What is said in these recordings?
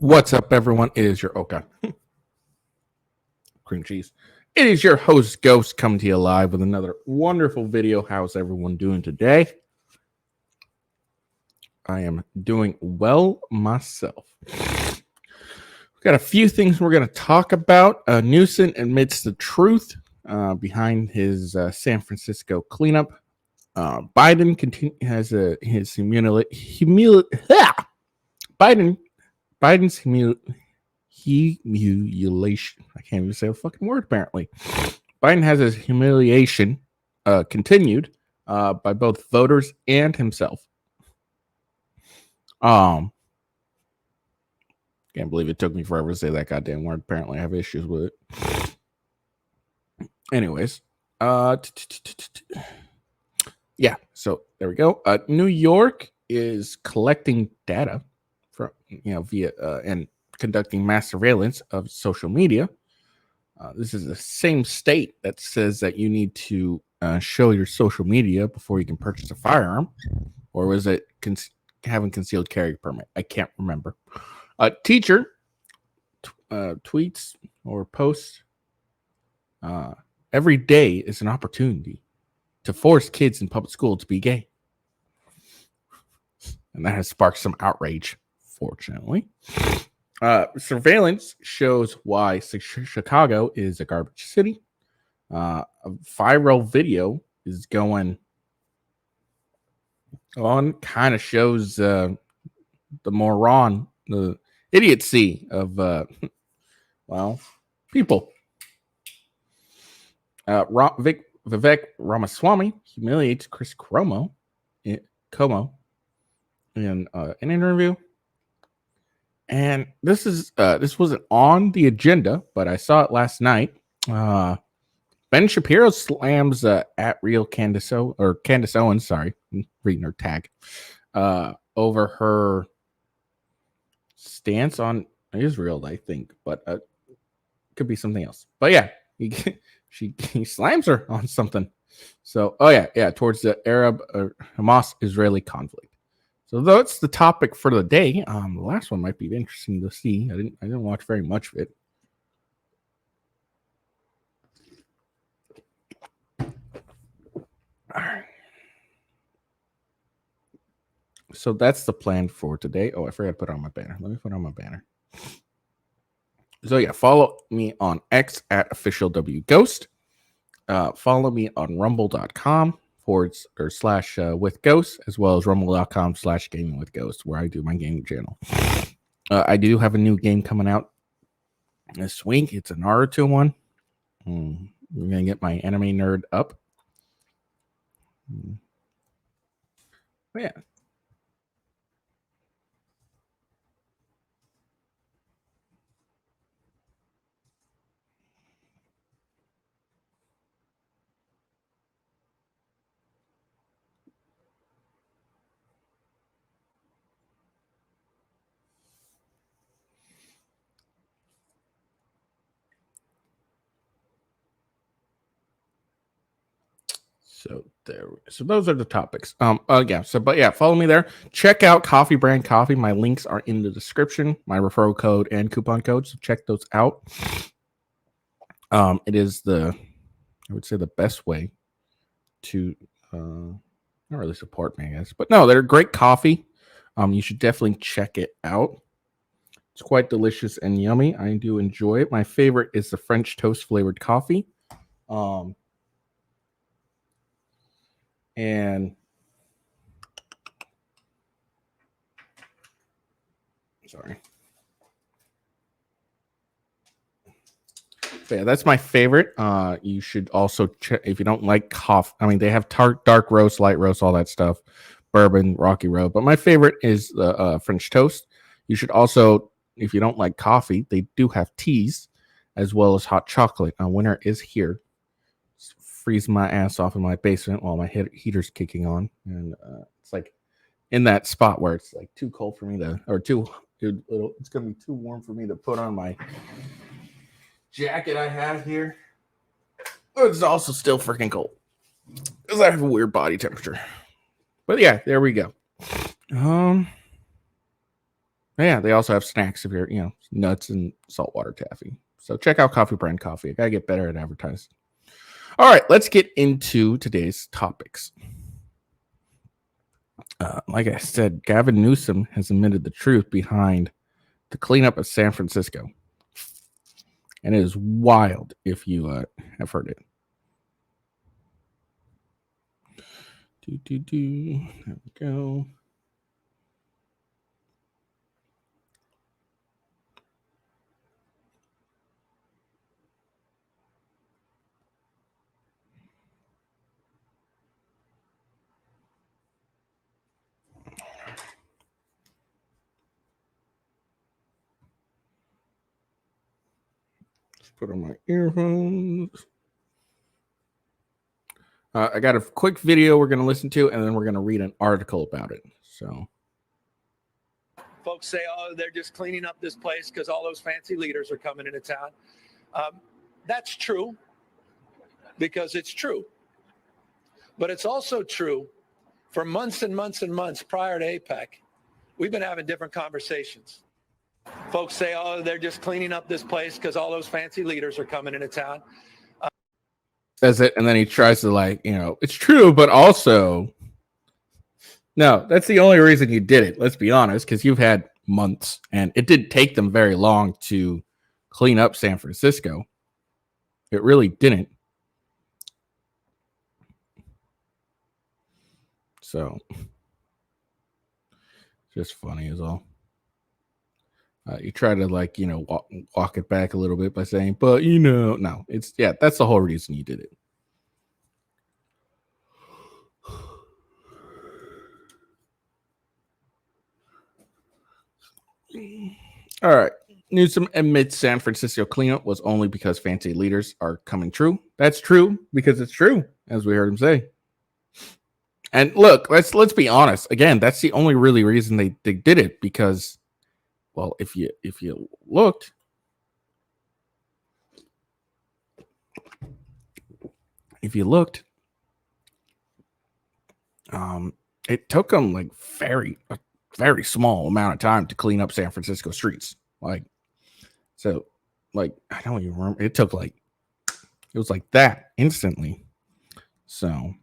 What's up, everyone? It is your cream cheese. It is your host, Ghost, coming to you live with another wonderful video. How's everyone doing today? I am doing well myself. We've got a few things we're going to talk about. Newsom admits the truth behind his San Francisco cleanup. Biden has his Biden's humiliation. I can't even say a fucking word, apparently. Biden has his humiliation continued by both voters and himself. Can't believe it took me forever to say that goddamn word. Apparently, I have issues with it. Anyways, yeah. So there we go. New York is collecting data from via and conducting mass surveillance of social media. This is the same state that says that you need to show your social media before you can purchase a firearm, or was it having concealed carry permit? I can't remember. A teacher tweets or posts every day is an opportunity to force kids in public school to be gay, and that has sparked some outrage, fortunately. Surveillance shows why Chicago is a garbage city. A viral video is going on, kind of shows the idiocy of people. Vivek Ramaswamy humiliates Chris Cuomo in an interview. And this wasn't on the agenda, but I saw it last night. Ben Shapiro slams at real Candace Owens, sorry, I'm reading her tag, over her stance on Israel, I think, but could be something else. But yeah, he slams her on something. So, towards the Arab Hamas-Israeli conflict. So that's the topic for the day. The last one might be interesting to see. I didn't watch very much of it. All right. So that's the plan for today. Oh, I forgot to put on my banner. Let me put on my banner. So yeah, follow me on X at officialwghost. Follow me on rumble.com / with ghosts, as well as rumble.com / gaming with ghosts, where I do my gaming channel. I do have a new game coming out this week. It's a Naruto one. I'm gonna get my anime nerd up. But yeah. So those are the topics. Follow me there. Check out Coffee Brand Coffee. My links are in the description, my referral code and coupon code. So check those out. It is I would say the best way to not really support me, I guess. But no, they're great coffee. You should definitely check it out. It's quite delicious and yummy. I do enjoy it. My favorite is the French toast flavored coffee. And sorry. So yeah, that's my favorite. You should also check if you don't like coffee. I mean, they have dark roast, light roast, all that stuff, bourbon, Rocky Road. But my favorite is the French toast. You should also, if you don't like coffee, they do have teas as well as hot chocolate. Winter is here. Freeze my ass off in my basement while my heater's kicking on, and it's like in that spot where it's like too cold for me it's gonna be too warm for me to put on my jacket I have here. But it's also still freaking cold because I have a weird body temperature. But yeah, there we go. Yeah, they also have snacks if you're, nuts and saltwater taffy. So check out Coffee Brand Coffee. I gotta get better at advertising. All right, let's get into today's topics. Like I said, Gavin Newsom has admitted the truth behind the cleanup of San Francisco. And it is wild if you have heard it. There we go. Let's put on my earphones. I got a quick video we're going to listen to, and then we're going to read an article about it. So, folks say, "Oh, they're just cleaning up this place because all those fancy leaders are coming into town." That's true, because it's true. But it's also true for months and months and months prior to APEC, we've been having different conversations. Folks say, "Oh, they're just cleaning up this place because all those fancy leaders are coming into town." That's it. And then he tries to it's true, but also, no, that's the only reason you did it. Let's be honest, because you've had months, and it didn't take them very long to clean up San Francisco. It really didn't. So, just funny as all. You try to walk it back a little bit by saying, but no, that's the whole reason you did it. All right. Newsom admits San Francisco cleanup was only because fancy leaders are coming true. That's true because it's true, as we heard him say. And look, let's be honest. Again, that's the only really reason they did it, because, well, if you looked, it took them a very small amount of time to clean up San Francisco streets. I don't even remember. It took it was like that instantly. So,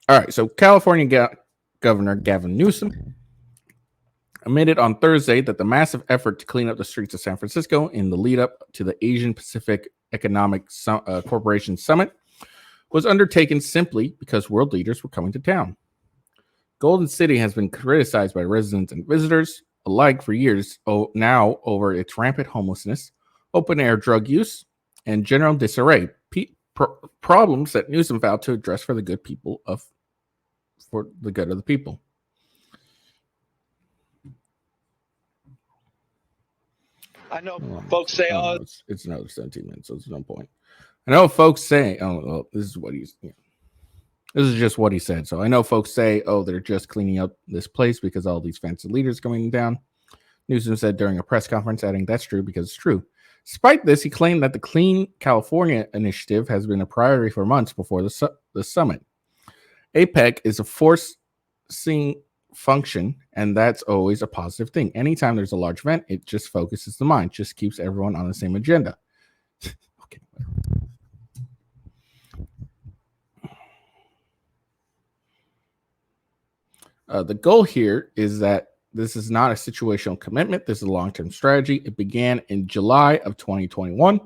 all right. So California Governor Gavin Newsom admitted on Thursday that the massive effort to clean up the streets of San Francisco in the lead up to the Asian Pacific Economic Corporation Summit was undertaken simply because world leaders were coming to town. Golden City has been criticized by residents and visitors alike for years now over its rampant homelessness, open-air drug use, and general disarray, problems that Newsom vowed to address for the good of the people. I know folks say, "Oh, it's another 17 minutes, so there's no point." I know folks say, "Oh, well, this is what he's." This is just what he said. So I know folks say, "Oh, they're just cleaning up this place because all these fancy leaders coming down." Newsom said during a press conference, adding, "That's true because it's true." Despite this, he claimed that the Clean California initiative has been a priority for months before the summit. APEC is a forcing function, and that's always a positive thing. Anytime there's a large event, it just focuses the mind, just keeps everyone on the same agenda. Okay. The goal here is that this is not a situational commitment. This is a long-term strategy. It began in July of 2021.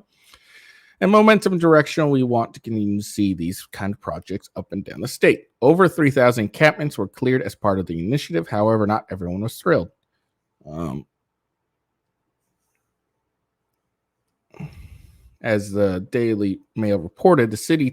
And momentum and direction, we want to continue to see these kind of projects up and down the state. Over 3,000 encampments were cleared as part of the initiative. However, not everyone was thrilled. As the Daily Mail reported, the city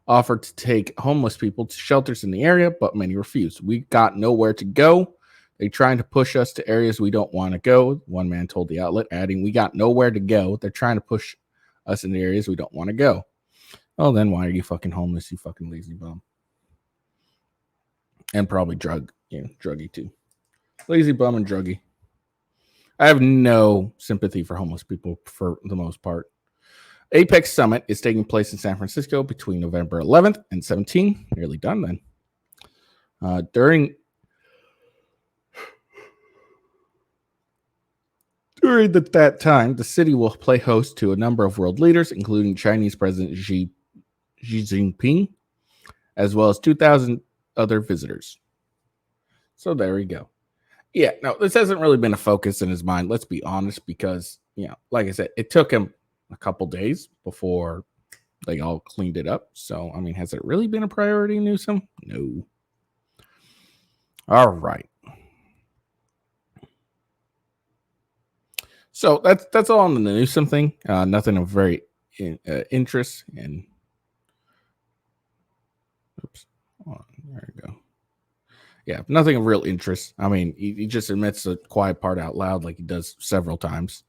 offered to take homeless people to shelters in the area, but many refused. "We got nowhere to go. They're trying to push us to areas we don't want to go," one man told the outlet, adding, "We got nowhere to go. They're trying to push us in the areas we don't want to go." Oh, then why are you fucking homeless, you fucking lazy bum? And probably druggy too. Lazy bum and druggy. I have no sympathy for homeless people for the most part. Apex Summit is taking place in San Francisco between November 11th and 17th. Nearly done then. During During that time, the city will play host to a number of world leaders, including Chinese President Xi Jinping, as well as 2,000 other visitors. So there we go. Yeah, no, this hasn't really been a focus in his mind. Let's be honest, because, like I said, it took him a couple days before they all cleaned it up. So, I mean, has it really been a priority, Newsom? No. All right. So that's all on the Newsom thing. Nothing of very interest. And oops, there we go. Yeah, nothing of real interest. I mean, he just admits the quiet part out loud, like he does several times.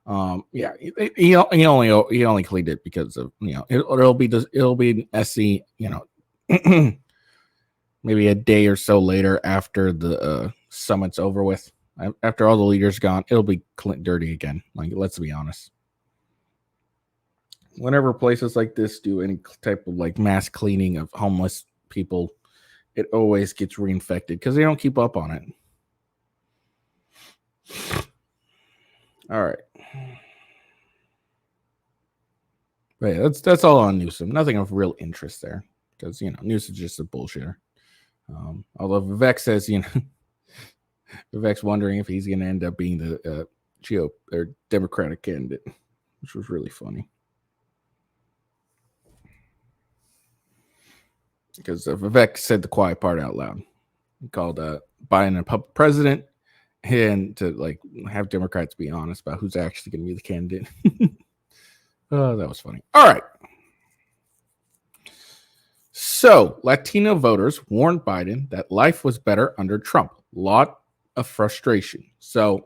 Yeah, he only cleaned it because of it'll be an SC, maybe a day or so later after the summit's over with. After all the leaders gone, it'll be dirty again. Like, let's be honest. Whenever places like this do any type of like mass cleaning of homeless people, it always gets reinfected because they don't keep up on it. All right. But yeah, that's all on Newsom. Nothing of real interest there because Newsom's just a bullshitter. Although Vivek says Vivek's wondering if he's going to end up being the GOP or Democratic candidate, which was really funny. Because Vivek said the quiet part out loud. He called Biden a puppet president, and to like have Democrats be honest about who's actually going to be the candidate. Oh, that was funny. All right. So, Latino voters warned Biden that life was better under Trump. Lot of frustration. So,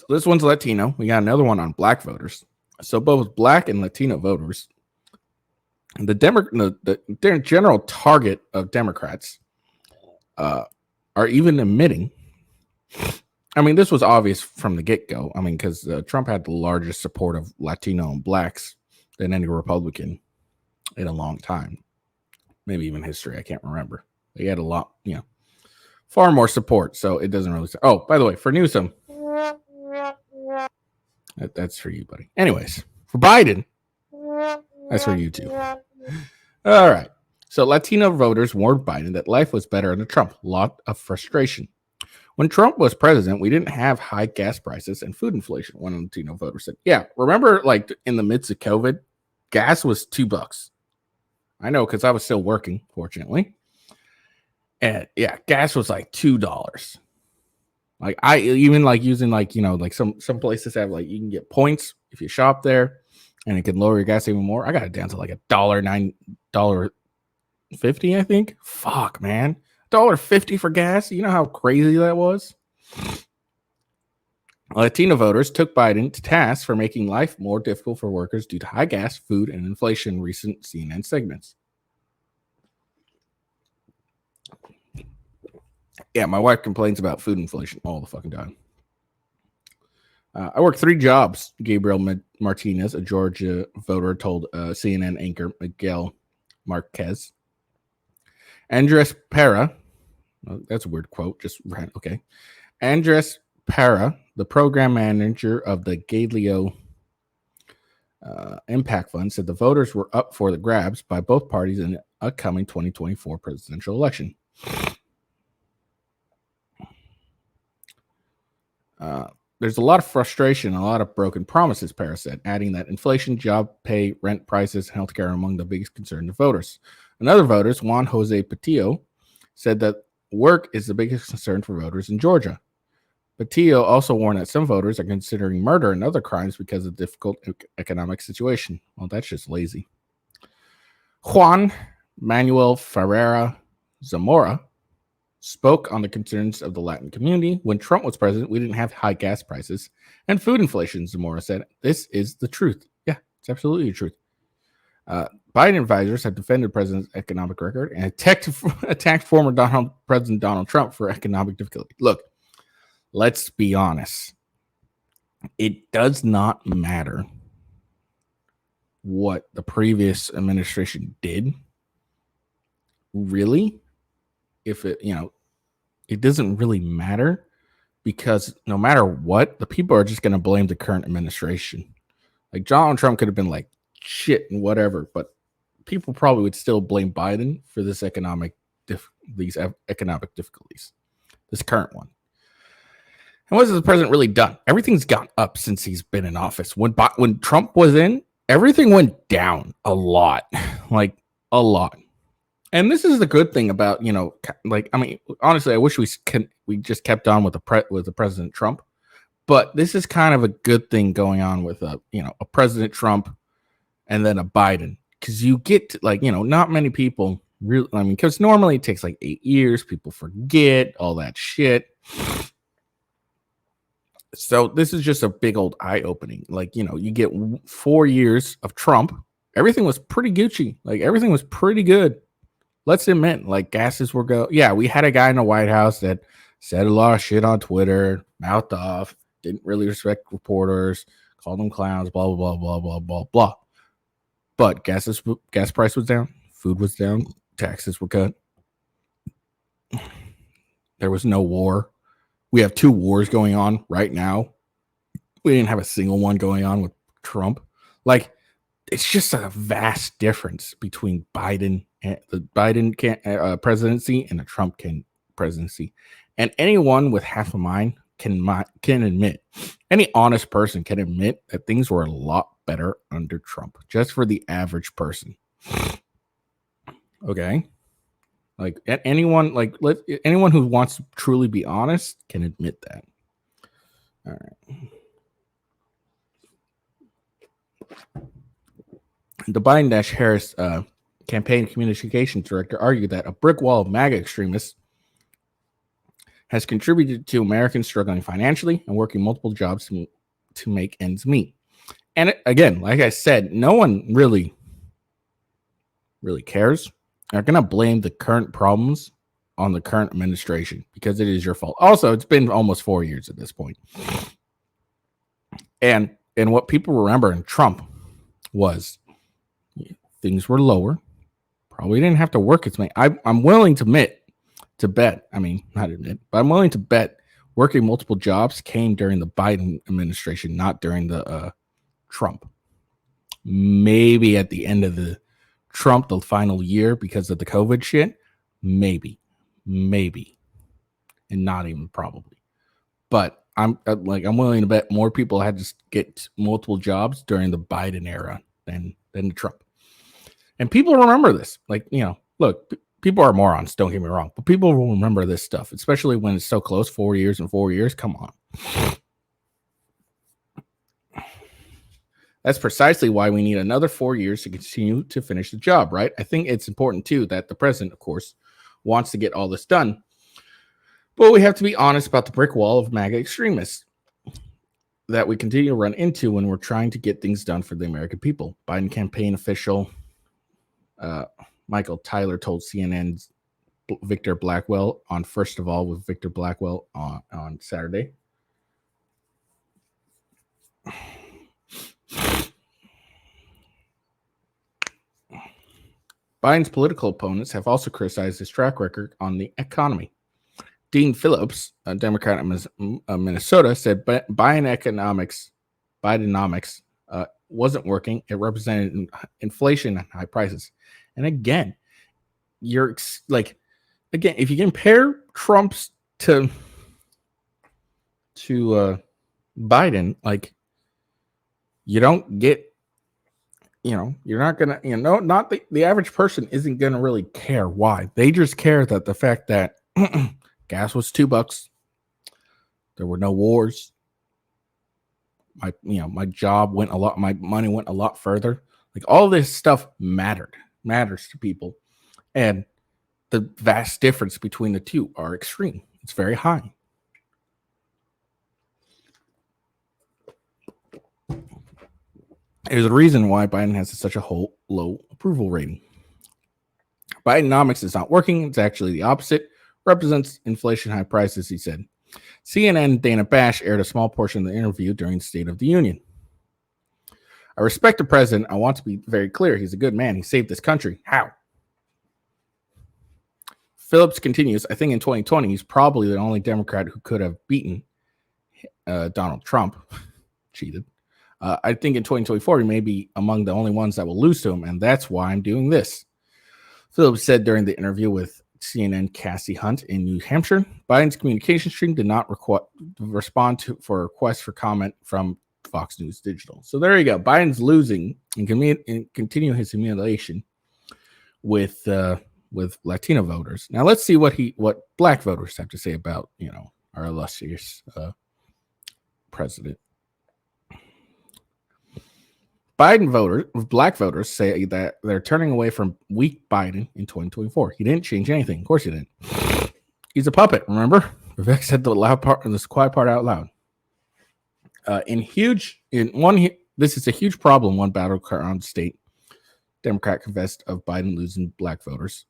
this one's Latino. We got another one on black voters. So, both black and Latino voters, their general target of Democrats are even admitting. I mean, this was obvious from the get-go. I mean, because Trump had the largest support of Latino and blacks than any Republican in a long time. Maybe even history. I can't remember. He had a lot, far more support. So it doesn't really. Oh, by the way, for Newsom, that's for you, buddy. Anyways, for Biden, that's for you too. All right. So Latino voters warned Biden that life was better under Trump. Lot of frustration. When Trump was president, we didn't have high gas prices and food inflation. One Latino voter said, yeah, remember like in the midst of COVID, gas was $2. I know because I was still working, fortunately. And yeah, gas was like $2. Like I even like using like, like some places have like you can get points if you shop there and it can lower your gas even more. I got it down to like $1.50, I think. Fuck, man. $1.50 for gas. You know how crazy that was? Latino voters took Biden to task for making life more difficult for workers due to high gas, food, and inflation in recent CNN segments. Yeah, my wife complains about food inflation all the fucking time. I work 3 jobs, Gabriel Martinez, a Georgia voter, told CNN anchor Miguel Marquez. Andres Pera, that's a weird quote, just ran, okay. Andres Pera, the program manager of the Galileo Impact Fund, said the voters were up for the grabs by both parties in the upcoming 2024 presidential election. There's a lot of frustration and a lot of broken promises, Pera said, adding that inflation, job pay, rent prices, and healthcare are among the biggest concerns of voters. Another voters, Juan Jose Patillo, said that work is the biggest concern for voters in Georgia. Patillo also warned that some voters are considering murder and other crimes because of the difficult economic situation. Well, that's just lazy. Juan Manuel Ferreira Zamora spoke on the concerns of the Latin community. When Trump was president, we didn't have high gas prices and food inflation, Zamora said. This is the truth. Yeah, it's absolutely the truth. Biden advisors have defended the president's economic record and attacked former President Donald Trump for economic difficulty. Look, let's be honest. It does not matter what the previous administration did, really, if it, it doesn't really matter because no matter what, the people are just going to blame the current administration. Like Donald Trump could have been like shit and whatever, but people probably would still blame Biden for this these economic difficulties, this current one. And what has the president really done? Everything's gone up since he's been in office. When Trump was in, everything went down a lot, like a lot. And this is the good thing about, like, I mean, honestly, I wish we just kept on with the President Trump, but this is kind of a good thing going on with a President Trump and then a Biden, because you get to, like, not many people really, I mean, because normally it takes like 8 years, people forget all that shit. So this is just a big old eye opening. Like, you get 4 years of Trump, everything was pretty Gucci, like everything was pretty good. Let's admit, like, gases were we had a guy in the White House that said a lot of shit on Twitter, mouthed off, didn't really respect reporters, called them clowns, blah, blah, blah, blah, blah, blah, blah. But gas price was down, food was down, taxes were cut. There was no war. We have 2 wars going on right now. We didn't have a single one going on with Trump. Like, it's just a vast difference between Biden and the Biden presidency and the Trump presidency. And anyone with half a mind can admit, any honest person can admit that things were a lot better under Trump, just for the average person. Okay. Like, anyone who wants to truly be honest can admit that. All right. The Biden-Harris campaign communications director argued that a brick wall of MAGA extremists has contributed to Americans struggling financially and working multiple jobs to make ends meet. And again, like I said, no one really cares. They're going to blame the current problems on the current administration because it is your fault. Also, it's been almost 4 years at this point. And what people remember in Trump was things were lower. Probably didn't have to work as many. I'm willing to bet. I mean, not admit, but I'm willing to bet working multiple jobs came during the Biden administration, not during the Trump. Maybe at the end of the Trump, the final year, because of the COVID shit. Maybe, and not even probably. But I'm willing to bet more people had to get multiple jobs during the Biden era than the Trump. And people remember this. Like, look, people are morons, don't get me wrong, but people will remember this stuff, especially when it's so close. 4 years and 4 years. Come on. That's precisely why we need another 4 years to continue to finish the job, right? I think it's important, too, that the president, of course, wants to get all this done. But we have to be honest about the brick wall of MAGA extremists that we continue to run into when we're trying to get things done for the American people. Biden campaign official Michael Tyler told CNN's Victor Blackwell on First of All with Victor Blackwell on Saturday. Biden's political opponents have also criticized his track record on the economy. Dean Phillips, a Democrat in Minnesota, said Bidenomics wasn't working. It represented inflation and high prices. And again, if you compare Trump's to Biden, like, you don't get, you're not gonna, not the average person isn't gonna really care why. They just care that the fact that gas was $2, there were no wars. My job went a lot, my money went a lot further. Like, all this stuff matters to people, and the vast difference between the two are extreme. It's very high. There's a reason why Biden has such a low approval rating. Bidenomics is not working. It's actually the opposite. Represents inflation, high prices, he said. CNN Dana Bash aired a small portion of the interview during the State of the Union. I respect the president. I want to be very clear. He's a good man. He saved this country. How? Phillips continues, I think in 2020, he's probably the only Democrat who could have beaten Donald Trump. Cheated. I think in 2024, he may be among the only ones that will lose to him, and that's why I'm doing this. Phillips said during the interview with CNN Cassie Hunt in New Hampshire, Biden's communications team did not respond for a request for comment from Fox News Digital. So there you go. Biden's losing and continue his humiliation with Latino voters. Now let's see what black voters have to say about our illustrious president. Black voters say that they're turning away from weak Biden in 2024. He didn't change anything. Of course he didn't. He's a puppet, remember? Vivek said the loud part and this quiet part out loud. This is a huge problem. One battleground state Democrat confessed of Biden losing black voters.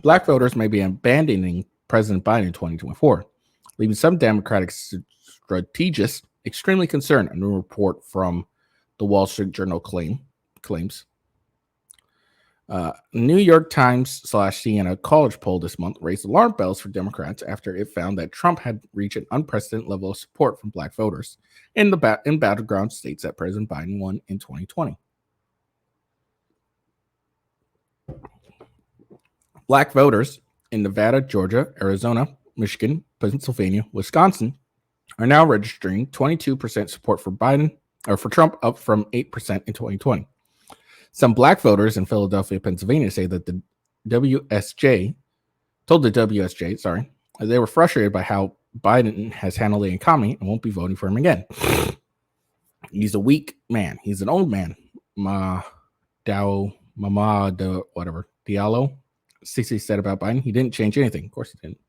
Black voters may be abandoning President Biden in 2024, leaving some Democratic strategists extremely concerned. A new report from the Wall Street Journal claims. New York Times /CNN college poll this month raised alarm bells for Democrats after it found that Trump had reached an unprecedented level of support from black voters in battleground states that President Biden won in 2020. Black voters in Nevada, Georgia, Arizona, Michigan, Pennsylvania, Wisconsin are now registering 22% support for Biden or for Trump, up from 8% in 2020. Some black voters in Philadelphia, Pennsylvania say that the WSJ they were frustrated by how Biden has handled the economy and won't be voting for him again. He's a weak man. He's an old man. Diallo, 60 said about Biden. He didn't change anything. Of course he didn't.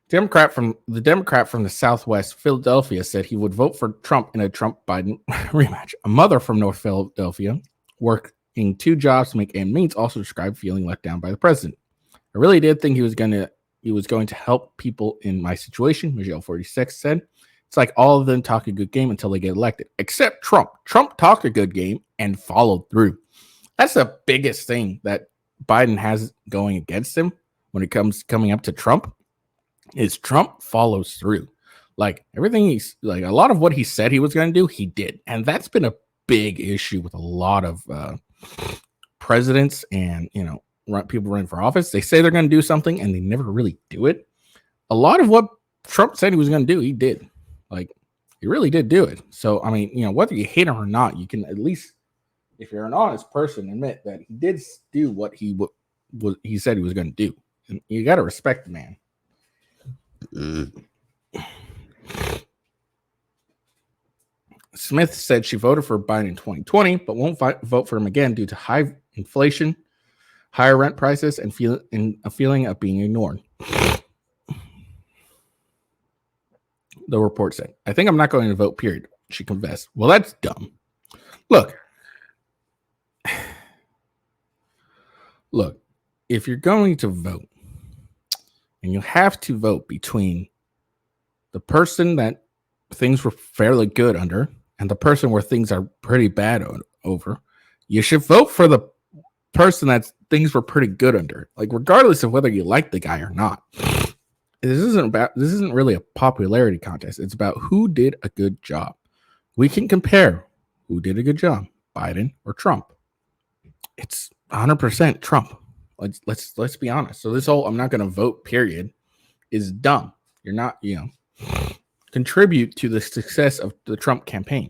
The Democrat from the Southwest Philadelphia said he would vote for Trump in a Trump-Biden rematch. A mother from North Philadelphia, working 2 jobs to make ends meet, also described feeling let down by the president. I really did think he was going to help people in my situation, Michelle 46 said. It's like all of them talk a good game until they get elected, except Trump. Trump talked a good game and followed through. That's the biggest thing that Biden has going against him when it comes coming up to Trump. Is Trump follows through. Like everything a lot of what he said he was going to do, he did. And that's been a big issue with a lot of presidents and, people running for office. They say they're going to do something and they never really do it. A lot of what Trump said he was going to do, he did. Like he really did do it. So, I mean, whether you hate him or not, you can at least, if you're an honest person, admit that he did do what he said he was going to do. And you got to respect the man. Smith said she voted for Biden in 2020, but won't vote for him again due to high inflation, higher rent prices, and a feeling of being ignored. The report said, I think I'm not going to vote, period. She confessed. Well, that's dumb. Look, if you're going to vote, and you have to vote between the person that things were fairly good under and the person where things are pretty bad over, you should vote for the person that things were pretty good under. Like, regardless of whether you like the guy or not. This isn't really a popularity contest. It's about who did a good job. We can compare who did a good job, Biden or Trump. It's 100% Trump. Let's be honest. So this whole I'm not going to vote period is dumb. You're not, contribute to the success of the Trump campaign.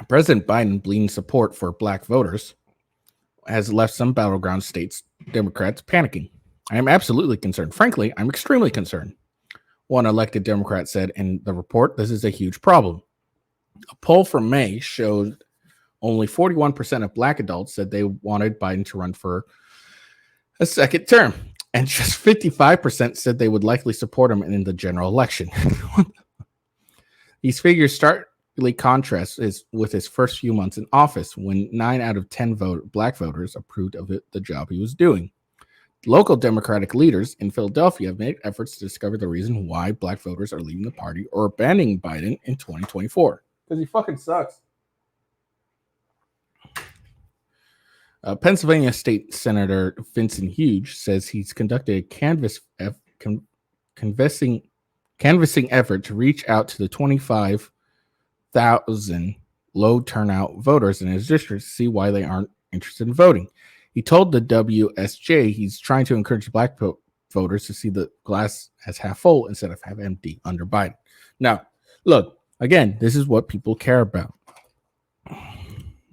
President Biden bleeding support for black voters has left some battleground states Democrats panicking. I am absolutely concerned. Frankly, I'm extremely concerned. One elected Democrat said in the report, this is a huge problem. A poll from May showed only 41% of black adults said they wanted Biden to run for a second term, and just 55% said they would likely support him in the general election. These figures starkly contrast with his first few months in office, when 9 out of 10 black voters approved of the job he was doing. Local Democratic leaders in Philadelphia have made efforts to discover the reason why black voters are leaving the party or abandoning Biden in 2024. Because he fucking sucks. Pennsylvania State Senator Vincent Hughes says he's conducted a canvassing effort to reach out to the 25,000 low turnout voters in his district to see why they aren't interested in voting. He told the WSJ he's trying to encourage black voters to see the glass as half full instead of half empty under Biden. Now, look, again, this is what people care about.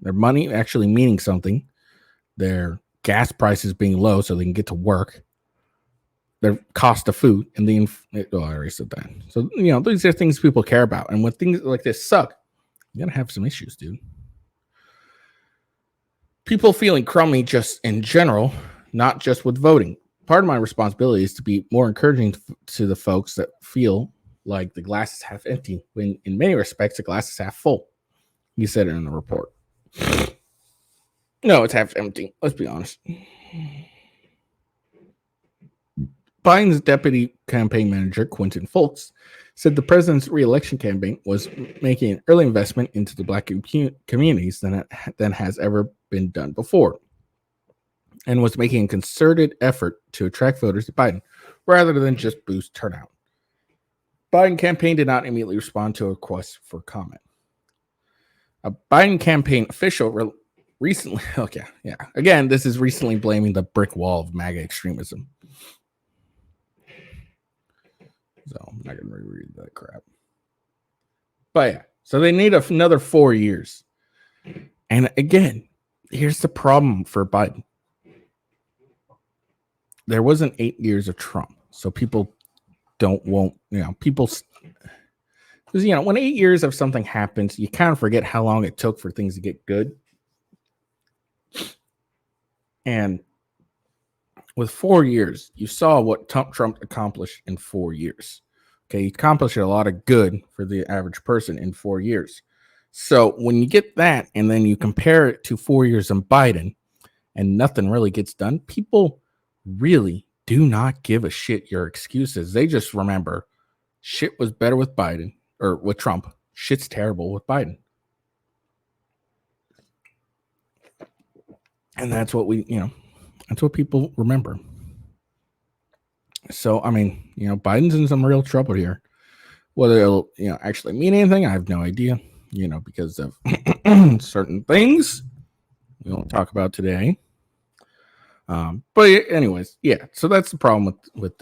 Their money actually meaning something. Their gas prices being low so they can get to work, their cost of food, and I already said that. So, these are things people care about. And when things like this suck, you're going to have some issues, dude. People feeling crummy just in general, not just with voting. Part of my responsibility is to be more encouraging to the folks that feel like the glass is half empty, when in many respects, the glass is half full. He said it in the report. No, it's half empty. Let's be honest. Biden's deputy campaign manager, Quentin Fultz, said the president's re-election campaign was making an early investment into the black communities than has ever been done before, and was making a concerted effort to attract voters to Biden rather than just boost turnout. Biden campaign did not immediately respond to a request for comment. A Biden campaign official recently, again, this is recently blaming the brick wall of MAGA extremism. So I'm not going to reread that crap. But yeah, so they need another 4 years. And again, here's the problem for Biden. There wasn't 8 years of Trump. So people when 8 years of something happens, you kind of forget how long it took for things to get good. And with 4 years, you saw what Trump accomplished in 4 years. Okay, he accomplished a lot of good for the average person in 4 years. So when you get that and then you compare it to 4 years in Biden and nothing really gets done, people really do not give a shit your excuses. They just remember shit was better with Biden or with Trump. Shit's terrible with Biden. And that's what that's what people remember. So, Biden's in some real trouble here. Whether it'll, actually mean anything, I have no idea, because of certain things we won't talk about today. But anyways, yeah. So that's the problem with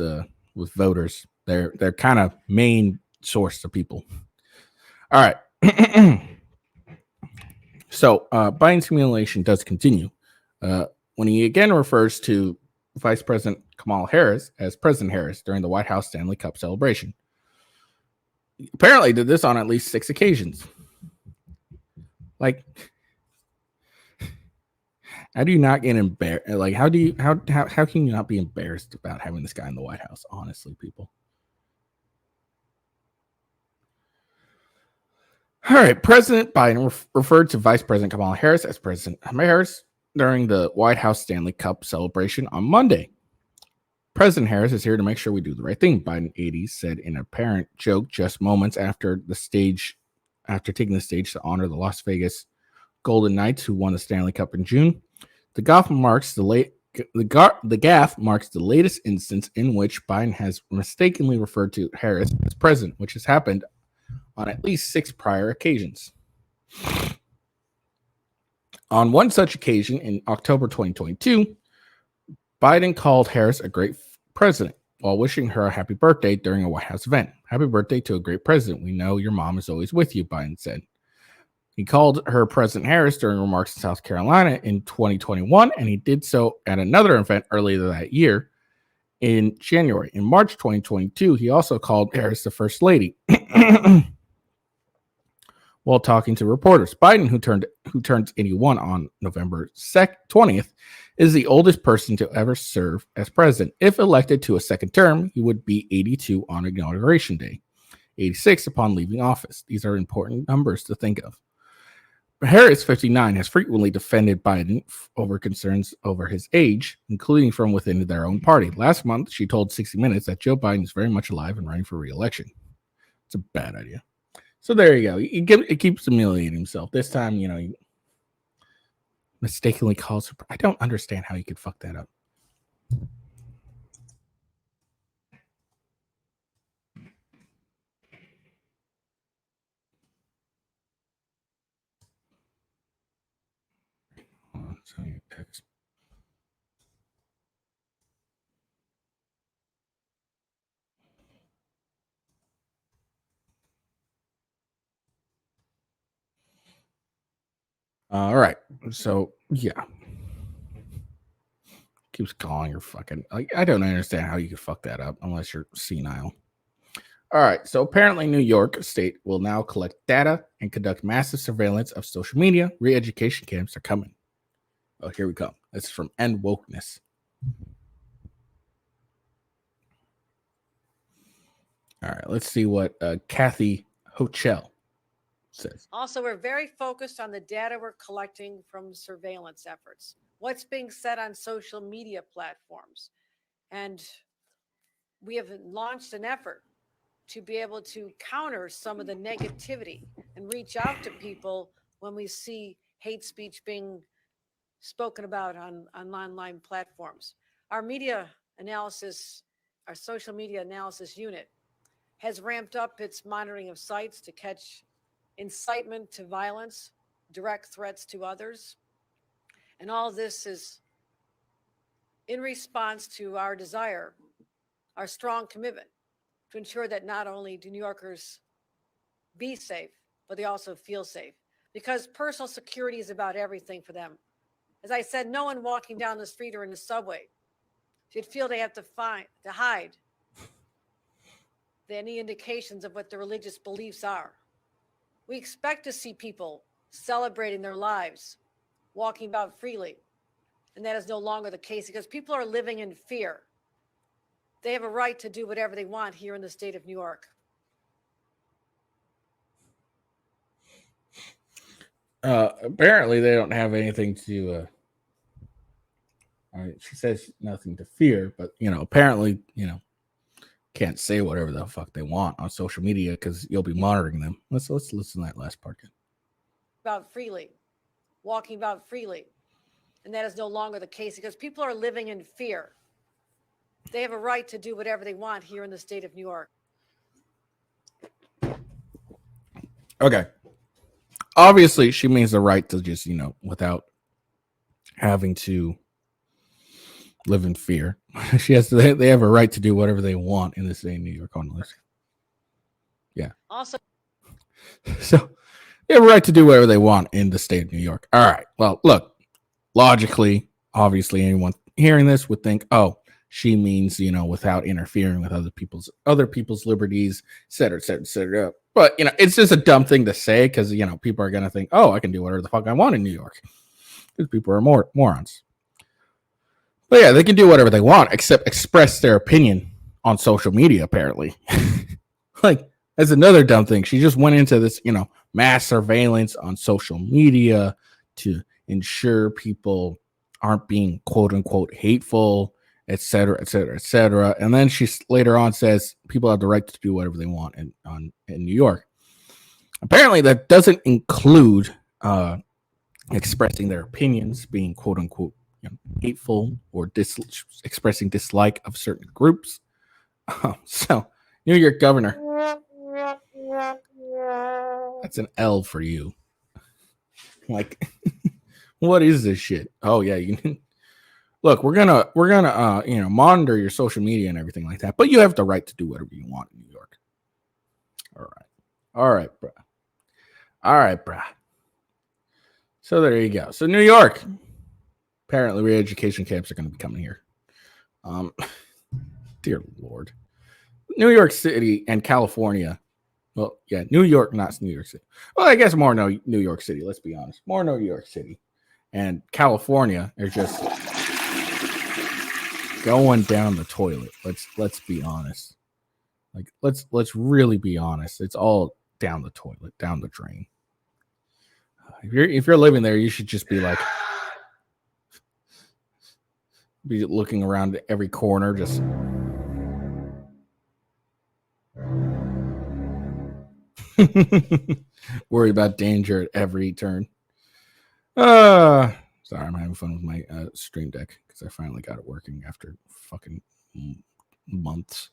voters. They're kind of main source of people. All right. So Biden's humiliation does continue when he again refers to Vice President Kamala Harris as President Harris during the White House Stanley Cup celebration. He apparently did this on at least 6 occasions. Like, how do you not get embarrassed? Like, how can you not be embarrassed about having this guy in the White House? Honestly, people. All right, President Biden referred to Vice President Kamala Harris as President Harris during the White House Stanley Cup celebration on Monday. President Harris is here to make sure we do the right thing, Biden 80 said in a apparent joke just moments after taking the stage to honor the Las Vegas Golden Knights, who won the Stanley Cup in June. The gaffe marks the latest instance in which Biden has mistakenly referred to Harris as president, which has happened on at least 6 prior occasions. On one such occasion in October 2022, Biden called Harris a great president while wishing her a happy birthday during a White House event. Happy birthday to a great president. We know your mom is always with you, Biden said. He called her President Harris during remarks in South Carolina in 2021, and he did so at another event earlier that year in January. In March 2022, he also called Harris the First Lady while talking to reporters. Biden, who turns 81 on November 20th, is the oldest person to ever serve as president. If elected to a second term, he would be 82 on Inauguration Day, 86 upon leaving office. These are important numbers to think of. Harris, 59, has frequently defended Biden over concerns over his age, including from within their own party. Last month, she told 60 Minutes that Joe Biden is very much alive and running for re-election. It's a bad idea. So there you go. He keeps humiliating himself. This time, he mistakenly calls her. I don't understand how he could fuck that up. Text. All right. So yeah. Keeps calling her fucking. I don't understand how you could fuck that up unless you're senile. All right. So apparently, New York State will now collect data and conduct massive surveillance of social media. Re-education camps are coming. Oh, here we come. This is from End Wokeness. All right. Let's see what Kathy Hochul says. Also, we're very focused on the data we're collecting from surveillance efforts, what's being said on social media platforms. And we have launched an effort to be able to counter some of the negativity and reach out to people when we see hate speech being spoken about on online platforms. Our media analysis, our social media analysis unit has ramped up its monitoring of sites to catch incitement to violence, direct threats to others. And all this is in response to our desire, our strong commitment to ensure that not only do New Yorkers be safe, but they also feel safe. Because personal security is about everything for them. As I said, no one walking down the street or in the subway should feel they have to hide any indications of what their religious beliefs are. We expect to see people celebrating their lives, walking about freely. And that is no longer the case because people are living in fear. They have a right to do whatever they want here in the state of New York. Apparently, they don't have anything to. She says nothing to fear, but apparently, can't say whatever the fuck they want on social media because you'll be monitoring them. Let's listen to that last part again. About freely, walking about freely. And that is no longer the case because people are living in fear. They have a right to do whatever they want here in the state of New York. Okay. Obviously, she means the right to just, without having to live in fear. They have a right to do whatever they want in the state of New York on this. Yeah. Also, so they have a right to do whatever they want in the state of New York. All right. Well, look, logically, obviously, anyone hearing this would think, oh, she means, without interfering with other people's liberties, et cetera, et cetera, et cetera. But, it's just a dumb thing to say because, people are going to think, oh, I can do whatever the fuck I want in New York because people are morons. But yeah, they can do whatever they want except express their opinion on social media, apparently. Like, that's another dumb thing. She just went into this, mass surveillance on social media to ensure people aren't being quote unquote hateful, et cetera, et cetera, et cetera. And then she later on says people have the right to do whatever they want in New York. Apparently, that doesn't include expressing their opinions, being quote unquote hateful or expressing dislike of certain groups. So, New York governor, that's an L for you. Like, what is this shit? Oh yeah, look, we're gonna monitor your social media and everything like that, but you have the right to do whatever you want in New York. All right, bruh. So there you go. So New York, apparently re-education camps are going to be coming here. Dear Lord, New York City and California. Well, yeah, New York, not New York City. Well, I guess more New York City. Let's be honest, more New York City and California are just going down the toilet. Let's be honest. Like let's really be honest. It's all down the toilet, down the drain. if you're living there, you should just be like, be looking around every corner, just. Worry about danger at every turn. Sorry, I'm having fun with my stream deck because I finally got it working after fucking months.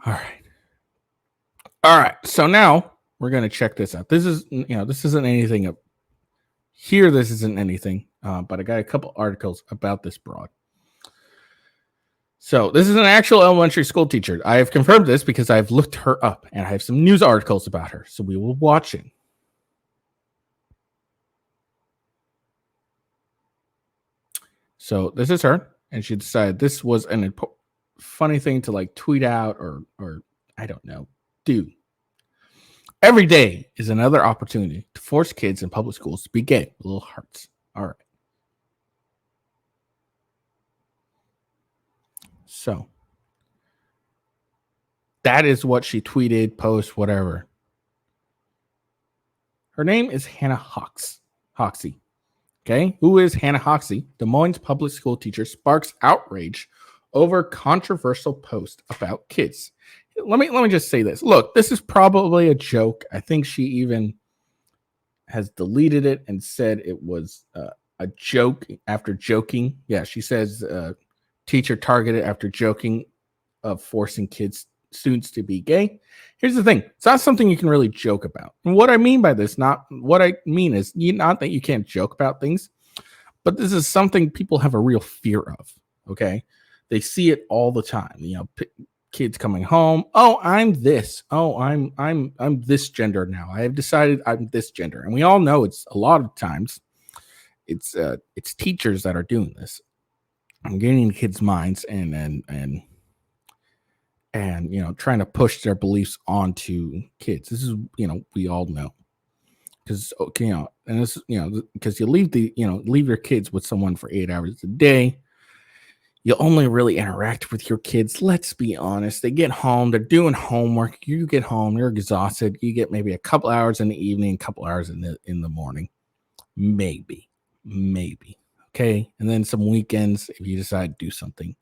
All right. So now we're gonna check this out. This isn't anything up here. This isn't anything, but I got a couple articles about this broad. So this is an actual elementary school teacher. I have confirmed this because I've looked her up and I have some news articles about her. So we will watch it. So this is her, and she decided this was an funny thing to like tweet out or I don't know, do. Every day is another opportunity to force kids in public schools to be gay. Little hearts. All right. So that is what she tweeted, post, whatever. Her name is Hannah Hoxie. Okay. Who is Hannah Hoxie? Des Moines public school teacher sparks outrage over controversial post about kids. Let me just say this. Look, this is probably a joke. I think she even has deleted it and said it was a joke after joking. Yeah, she says teacher targeted after joking of forcing students to be gay. Here's the thing. It's not something you can really joke about. And what I mean by this, not that you can't joke about things, but this is something people have a real fear of. Okay. They see it all the time. Kids coming home. Oh, I'm this. Oh, I'm this gender now. I have decided I'm this gender. And we all know it's a lot of times it's teachers that are doing this. I'm getting in kids' minds and trying to push their beliefs onto kids. This is, we all know. Because and this, because you leave your kids with someone for 8 hours a day, you only really interact with your kids. Let's be honest. They get home, they're doing homework. You get home, you're exhausted. You get maybe a couple hours in the evening, a couple hours in the morning, maybe. Okay, and then some weekends if you decide to do something.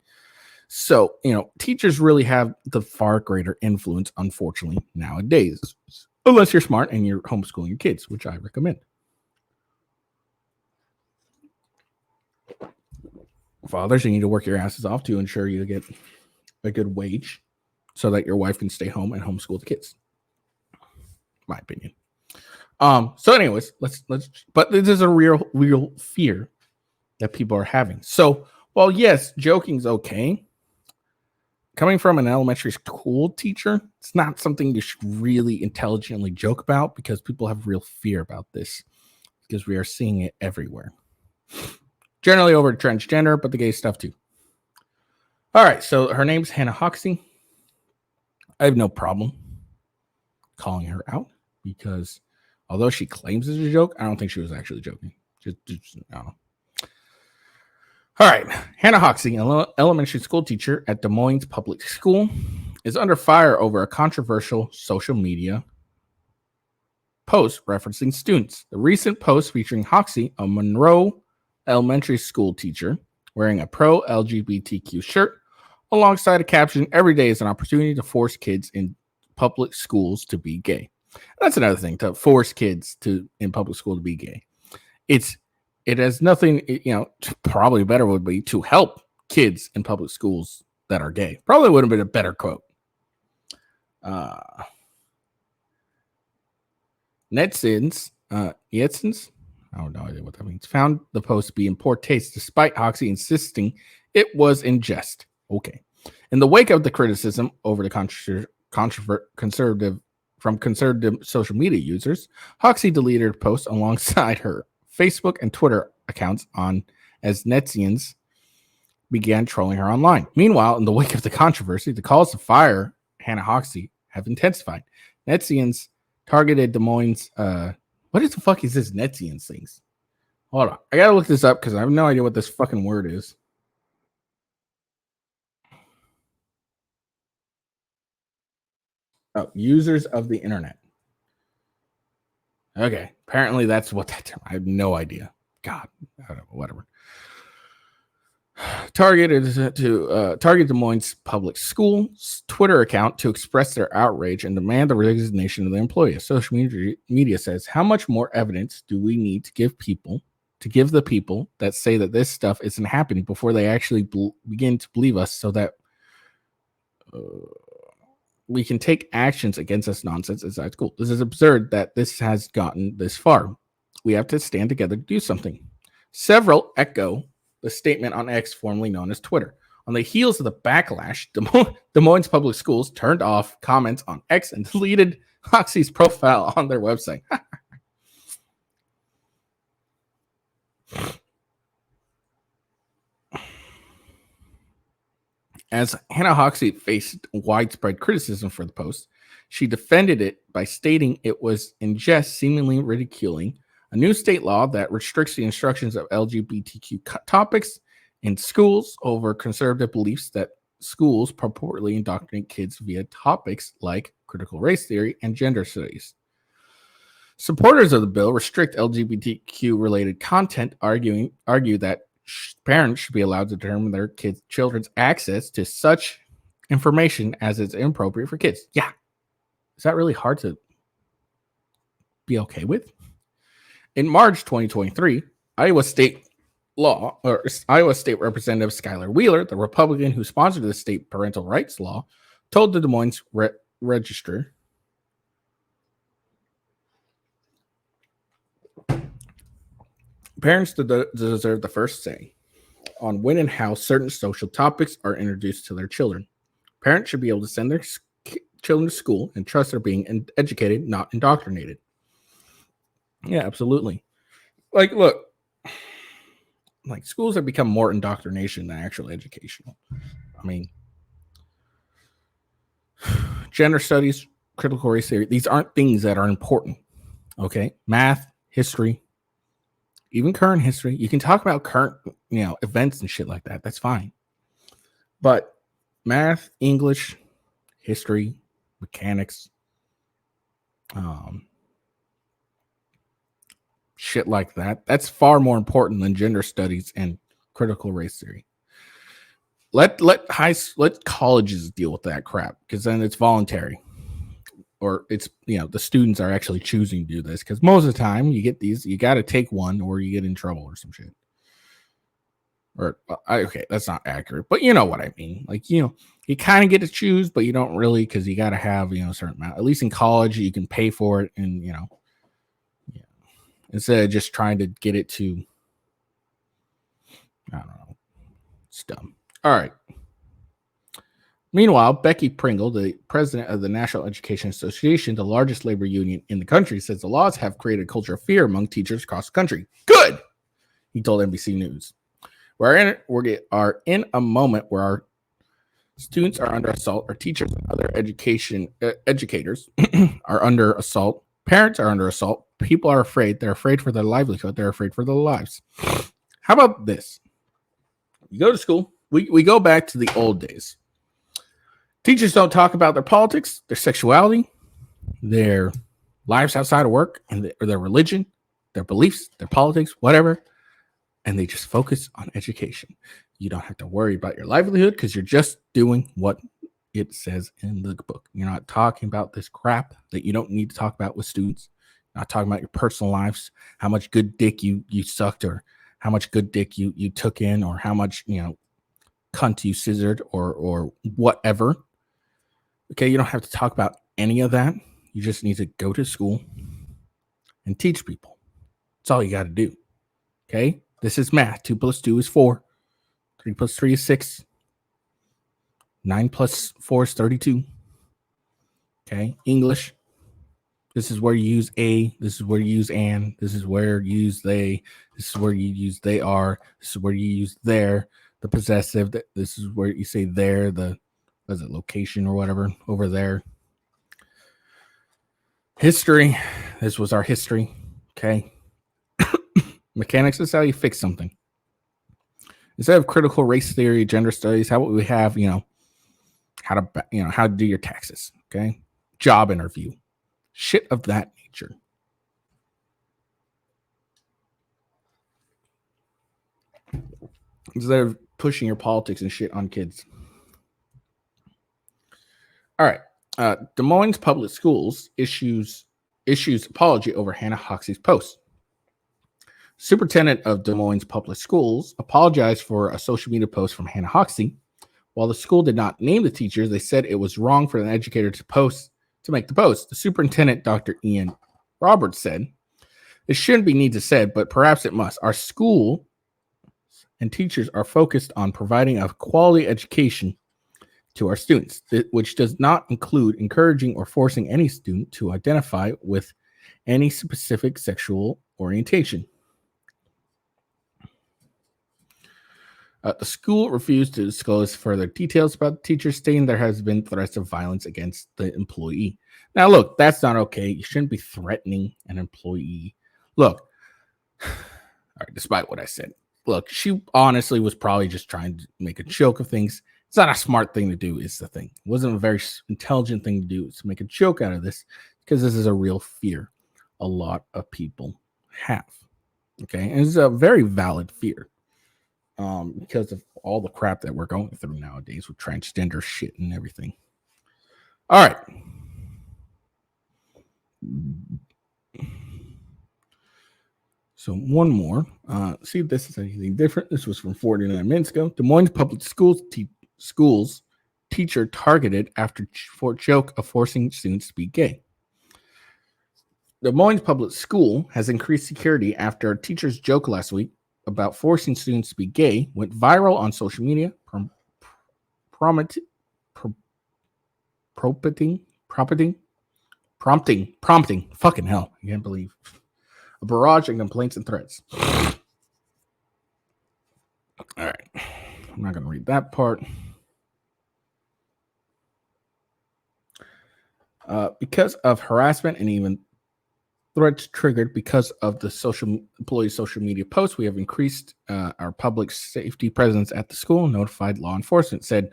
So teachers really have the far greater influence, unfortunately, nowadays, unless you're smart and you're homeschooling your kids, which I recommend. Fathers, you need to work your asses off to ensure you get a good wage so that your wife can stay home and homeschool the kids. My opinion. So anyways, but this is a real fear that people are having. So while yes, joking's okay, coming from an elementary school teacher, it's not something you should really intelligently joke about because people have real fear about this because we are seeing it everywhere. Generally over transgender, but the gay stuff too. All right, so her name's Hannah Hoxie. I have no problem calling her out because although she claims it's a joke, I don't think she was actually joking. Just no. All right, Hannah Hoxie, an elementary school teacher at Des Moines Public School, is under fire over a controversial social media post referencing students. The recent post featuring Hoxie, a Monroe elementary school teacher, wearing a pro-LGBTQ shirt, alongside a caption, "Every day is an opportunity to force kids in public schools to be gay." That's another thing, to force kids in public school to be gay. It has nothing, probably better would be to help kids in public schools that are gay. Probably would have been a better quote. Netsins, I have no idea what that means, found the post to be in poor taste despite Hoxie insisting it was in jest. Okay. In the wake of the criticism over the conservative social media users, Hoxie deleted her post alongside her Facebook and Twitter accounts as Netsians began trolling her online. Meanwhile, in the wake of the controversy, the calls to fire Hannah Hoxie have intensified. Netsians targeted Des Moines. What the fuck is this Netsians things? Hold on. I gotta look this up because I have no idea what this fucking word is. Oh, users of the internet. Okay. Apparently that's what that term. I have no idea. God, I don't know, whatever. Targeted to target Des Moines Public Schools Twitter account to express their outrage and demand the resignation of the employee. Social media says, how much more evidence do we need to give the people that say that this stuff isn't happening before they actually begin to believe us, so that we can take actions against this nonsense inside school? This is absurd that this has gotten this far. We have to stand together to do something. Several echo the statement on X, formerly known as Twitter. On the heels of the backlash, Des Moines Public Schools turned off comments on X and deleted Hoxie's profile on their website. As Hannah Hoxie faced widespread criticism for the post, she defended it by stating it was in jest, seemingly ridiculing a new state law that restricts the instructions of LGBTQ topics in schools over conservative beliefs that schools purportedly indoctrinate kids via topics like critical race theory and gender studies. Supporters of the bill restrict LGBTQ related content, argue that parents should be allowed to determine their children's access to such information as is inappropriate for kids. Yeah. Is that really hard to be okay with? In March 2023, Iowa State Representative Skylar Wheeler, the Republican who sponsored the state parental rights law, told the Des Moines Register parents deserve the first say on when and how certain social topics are introduced to their children. Parents should be able to send their children to school and trust they're being educated, not indoctrinated. Yeah, absolutely. Like, look, like schools have become more indoctrination than actual educational. I mean, gender studies, critical race theory, these aren't things that are important. Okay. Math, history, even current history. You can talk about current, events and shit like that. That's fine. But math, English, history, mechanics, shit like that, that's far more important than gender studies and critical race theory. Let colleges deal with that crap, because then it's voluntary, or it's the students are actually choosing to do this, because most of the time you get these, you got to take one or you get in trouble or some shit. Or okay, that's not accurate, but you know what I mean. Like, you kind of get to choose, but you don't really, because you got to have a certain amount. At least in college, you can pay for it, and instead of just trying to get it to, I don't know, it's dumb. All right. Meanwhile, Becky Pringle, the president of the National Education Association, the largest labor union in the country, says the laws have created a culture of fear among teachers across the country. Good, he told NBC News. We are in a moment where our students are under assault, our teachers and other educators are under assault, parents are under assault, people are afraid. They're afraid for their livelihood. They're afraid for their lives. How about this? You go to school. We go back to the old days. Teachers don't talk about their politics, their sexuality, their lives outside of work, and their religion, their beliefs, their politics, whatever. And they just focus on education. You don't have to worry about your livelihood because you're just doing what it says in the book. You're not talking about this crap that you don't need to talk about with students. You're not talking about your personal lives, how much good dick you sucked, or how much good dick you took in, or how much, cunt you scissored, or whatever. Okay, you don't have to talk about any of that. You just need to go to school and teach people. That's all you got to do. Okay, this is math. 2 + 2 is 4. 3 + 3 is 6. 9 + 4 is 32. Okay, English. This is where you use a. This is where you use and. This is where you use they. This is where you use they are. This is where you use their. The possessive. This is where you say there. The location or whatever over there. History. This was our history. Okay. Mechanics is how you fix something. Instead of critical race theory, gender studies, how would we have, how to do your taxes? Okay. Job interview. Shit of that nature. instead of pushing your politics and shit on kids. All right. Des Moines Public Schools issues apology over Hannah Hoxie's post. Superintendent of Des Moines Public Schools apologized for a social media post from Hannah Hoxie. While the school did not name the teachers, they said it was wrong for an educator to make the post. The superintendent, Dr. Ian Roberts, said, "It shouldn't be needed said, but perhaps it must. Our school and teachers are focused on providing a quality education to our students, which does not include encouraging or forcing any student to identify with any specific sexual orientation." The school refused to disclose further details about the teacher, stating there has been threats of violence against the employee. Now, look, that's not okay. You shouldn't be threatening an employee. Look, all right, despite what I said, look, she honestly was probably just trying to make a joke of things. It's not a smart thing to do, is the thing. It wasn't a very intelligent thing to do, to make a joke out of this, because this is a real fear a lot of people have. Okay, and it's a very valid fear. Because of all the crap that we're going through nowadays with transgender shit and everything. All right. So one more. See if this is anything different. This was from 49 minutes ago. Des Moines Public Schools teacher targeted for joke of forcing students to be gay. Des Moines Public School has increased security after a teacher's joke last week about forcing students to be gay went viral on social media, prompting fucking hell, I can't believe, a barrage of complaints and threats. All right, I'm not going to read that part. Because of harassment and even threats triggered because of the employee social media posts, we have increased our public safety presence at the school, notified law enforcement, said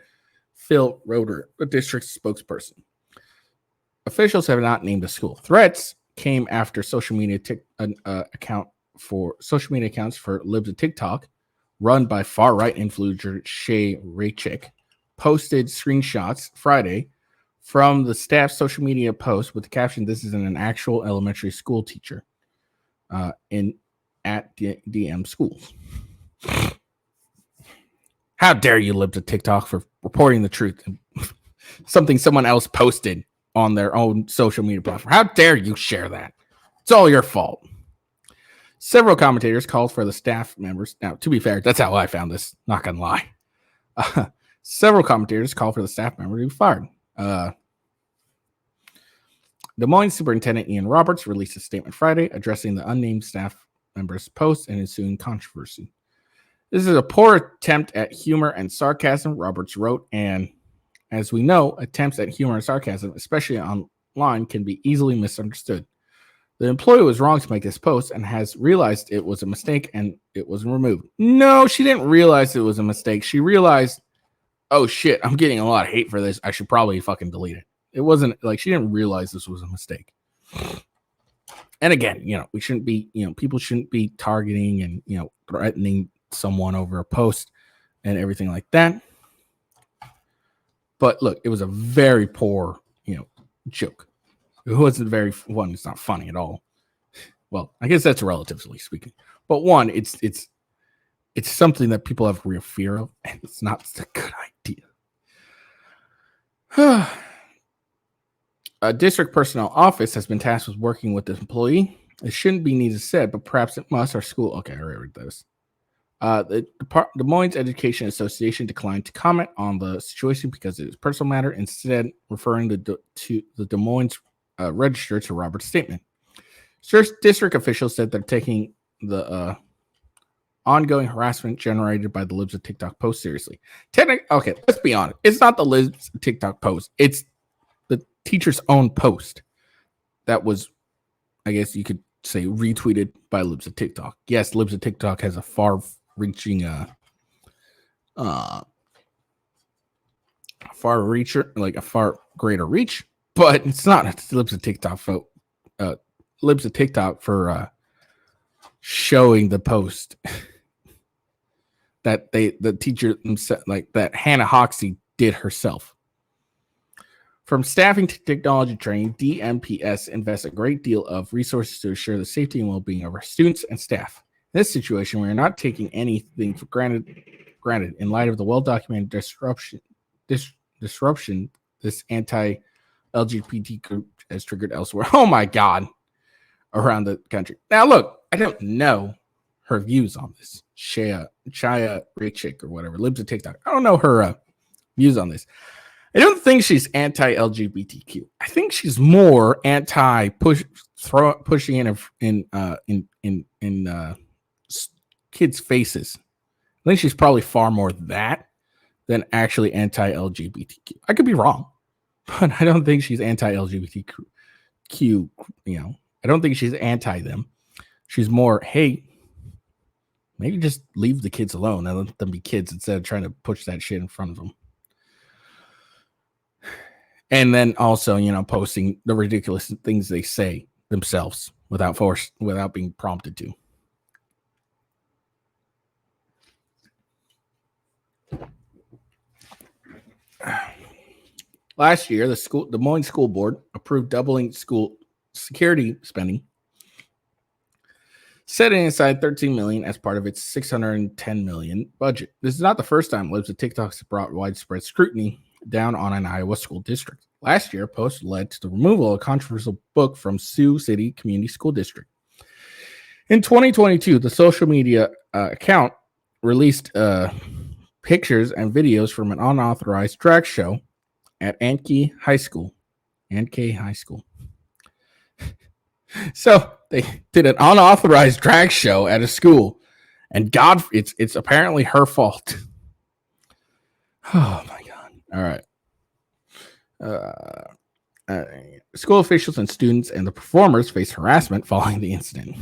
Phil Roeder, the district's spokesperson. Officials have not named the school. Threats came after social media accounts for Libs of TikTok, run by far-right influencer Shay Raychick, posted screenshots Friday from the staff's social media post with the caption, "This is an actual elementary school teacher at DM schools." How dare you, Libs of TikTok, for reporting the truth? Something someone else posted on their own social media platform. How dare you share that? It's all your fault. Several commentators called for the staff members. Now, to be fair, that's how I found this. Not gonna lie. Several commentators called for the staff member to be fired. Des Moines Superintendent Ian Roberts released a statement Friday addressing the unnamed staff member's post and ensuing controversy. "This is a poor attempt at humor and sarcasm," Roberts wrote, and as we know, attempts at humor and sarcasm, especially online, can be easily misunderstood. The employee was wrong to make this post and has realized it was a mistake and it was removed. No, she didn't realize it was a mistake. She realized, oh shit, I'm getting a lot of hate for this. I should probably fucking delete it. It wasn't like she didn't realize this was a mistake. And again, we shouldn't be, people shouldn't be targeting and, threatening someone over a post and everything like that. But look, it was a very poor, joke. It wasn't it's not funny at all. Well, I guess that's relatively speaking. But one, it's something that people have real fear of, and it's not a good idea. A district personnel office has been tasked with working with this employee. It shouldn't be needed said, but perhaps it must. Our school. Okay, I already read this. The Des Moines Education Association declined to comment on the situation because it is a personal matter, instead referring to the Des Moines Register to Robert's statement. District officials said they're taking the ongoing harassment generated by the Libs of TikTok post seriously. Okay, let's be honest. It's not the Libs of TikTok post. It's the teacher's own post that was, I guess you could say, retweeted by Libs of TikTok. Yes, Libs of TikTok has a far-reaching, like a far greater reach, but it's not. It's Libs of TikTok Libs of TikTok for showing the post that the teacher like that Hannah Hoxie did herself. From staffing to technology training, DMPS invests a great deal of resources to ensure the safety and well-being of our students and staff. In this situation, we are not taking anything for granted in light of the well-documented disruption this anti-LGBT group has triggered elsewhere. Oh my God, around the country. Now, look, I don't know her views on this. Shia Raychick or whatever lives at TikTok. I don't know her views on this. I don't think she's anti-LGBTQ. I think she's more pushing in kids' faces. I think she's probably far more that than actually anti-LGBTQ. I could be wrong, but I don't think she's anti-LGBTQ. You know, I don't think she's anti them. She's more, hey, maybe just leave the kids alone and let them be kids instead of trying to push that shit in front of them. And then also, you know, posting the ridiculous things they say themselves without being prompted to. Last year, the Des Moines School Board approved doubling school security spending, setting aside $13 million as part of its $610 million budget. This is not the first time Libs of TikTok has brought widespread scrutiny down on an Iowa school district. Last year, a post led to the removal of a controversial book from Sioux City Community School District. In 2022, the social media account released pictures and videos from an unauthorized drag show at Anke High School. So they did an unauthorized drag show at a school, and God, it's apparently her fault. Oh my God! All right. School officials and students and the performers faced harassment following the incident.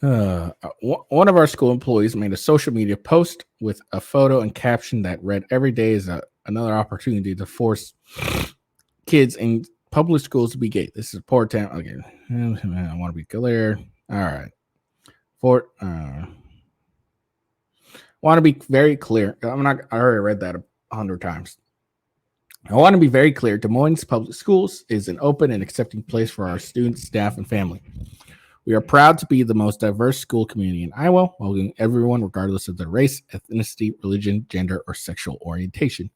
One of our school employees made a social media post with a photo and caption that read, "Every day is another opportunity to force kids in public schools to be gay." This is a poor town. Okay, I want to be clear. All right. Want to be very clear. I already read that 100 times. I want to be very clear. Des Moines Public Schools is an open and accepting place for our students, staff, and family. We are proud to be the most diverse school community in Iowa, welcoming everyone regardless of their race, ethnicity, religion, gender, or sexual orientation.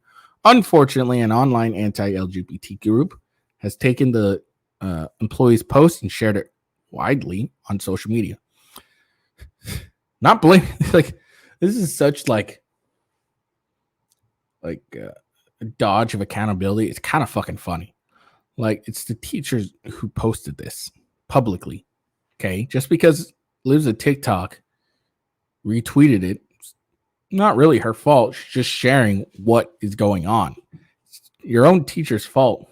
Unfortunately, an online anti-LGBT group has taken the employee's post and shared it widely on social media. Not blaming, like, this is such like a dodge of accountability. It's kind of fucking funny. Like, it's the teachers who posted this publicly. Okay, just because Lives at TikTok retweeted it, it's not really her fault. She's just sharing what is going on. It's your own teacher's fault.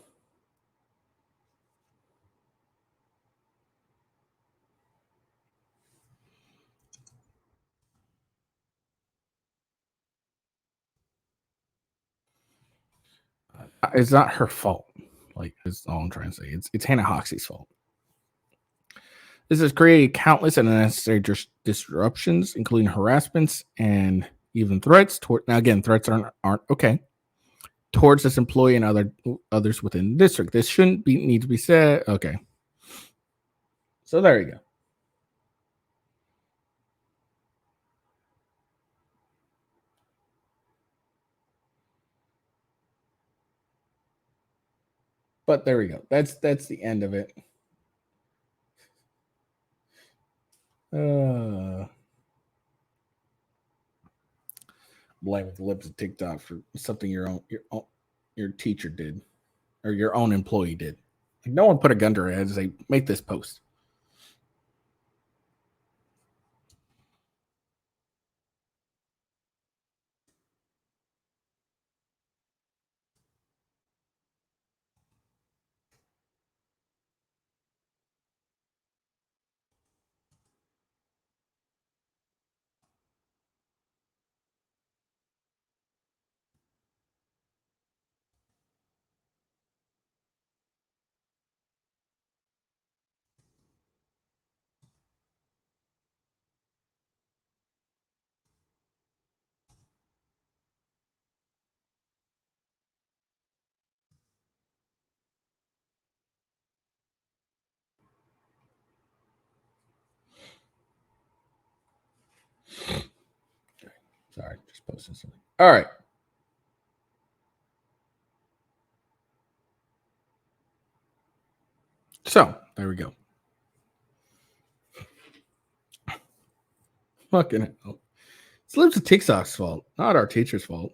It's not her fault. Like, that's all I'm trying to say. It's Hannah Hoxie's fault. This has created countless and unnecessary disruptions, including harassments and even threats. Now, again, threats aren't okay towards this employee and others within the district. This shouldn't need to be said. Okay, so there you go. But there we go. That's the end of it. Blaming the Libs of TikTok for something your teacher did or your own employee did. Like, no one put a gun to her head and say, "Make this post." posting something. All right. So there we go. Fucking hell. It's Libs of TikTok's fault, not our teacher's fault.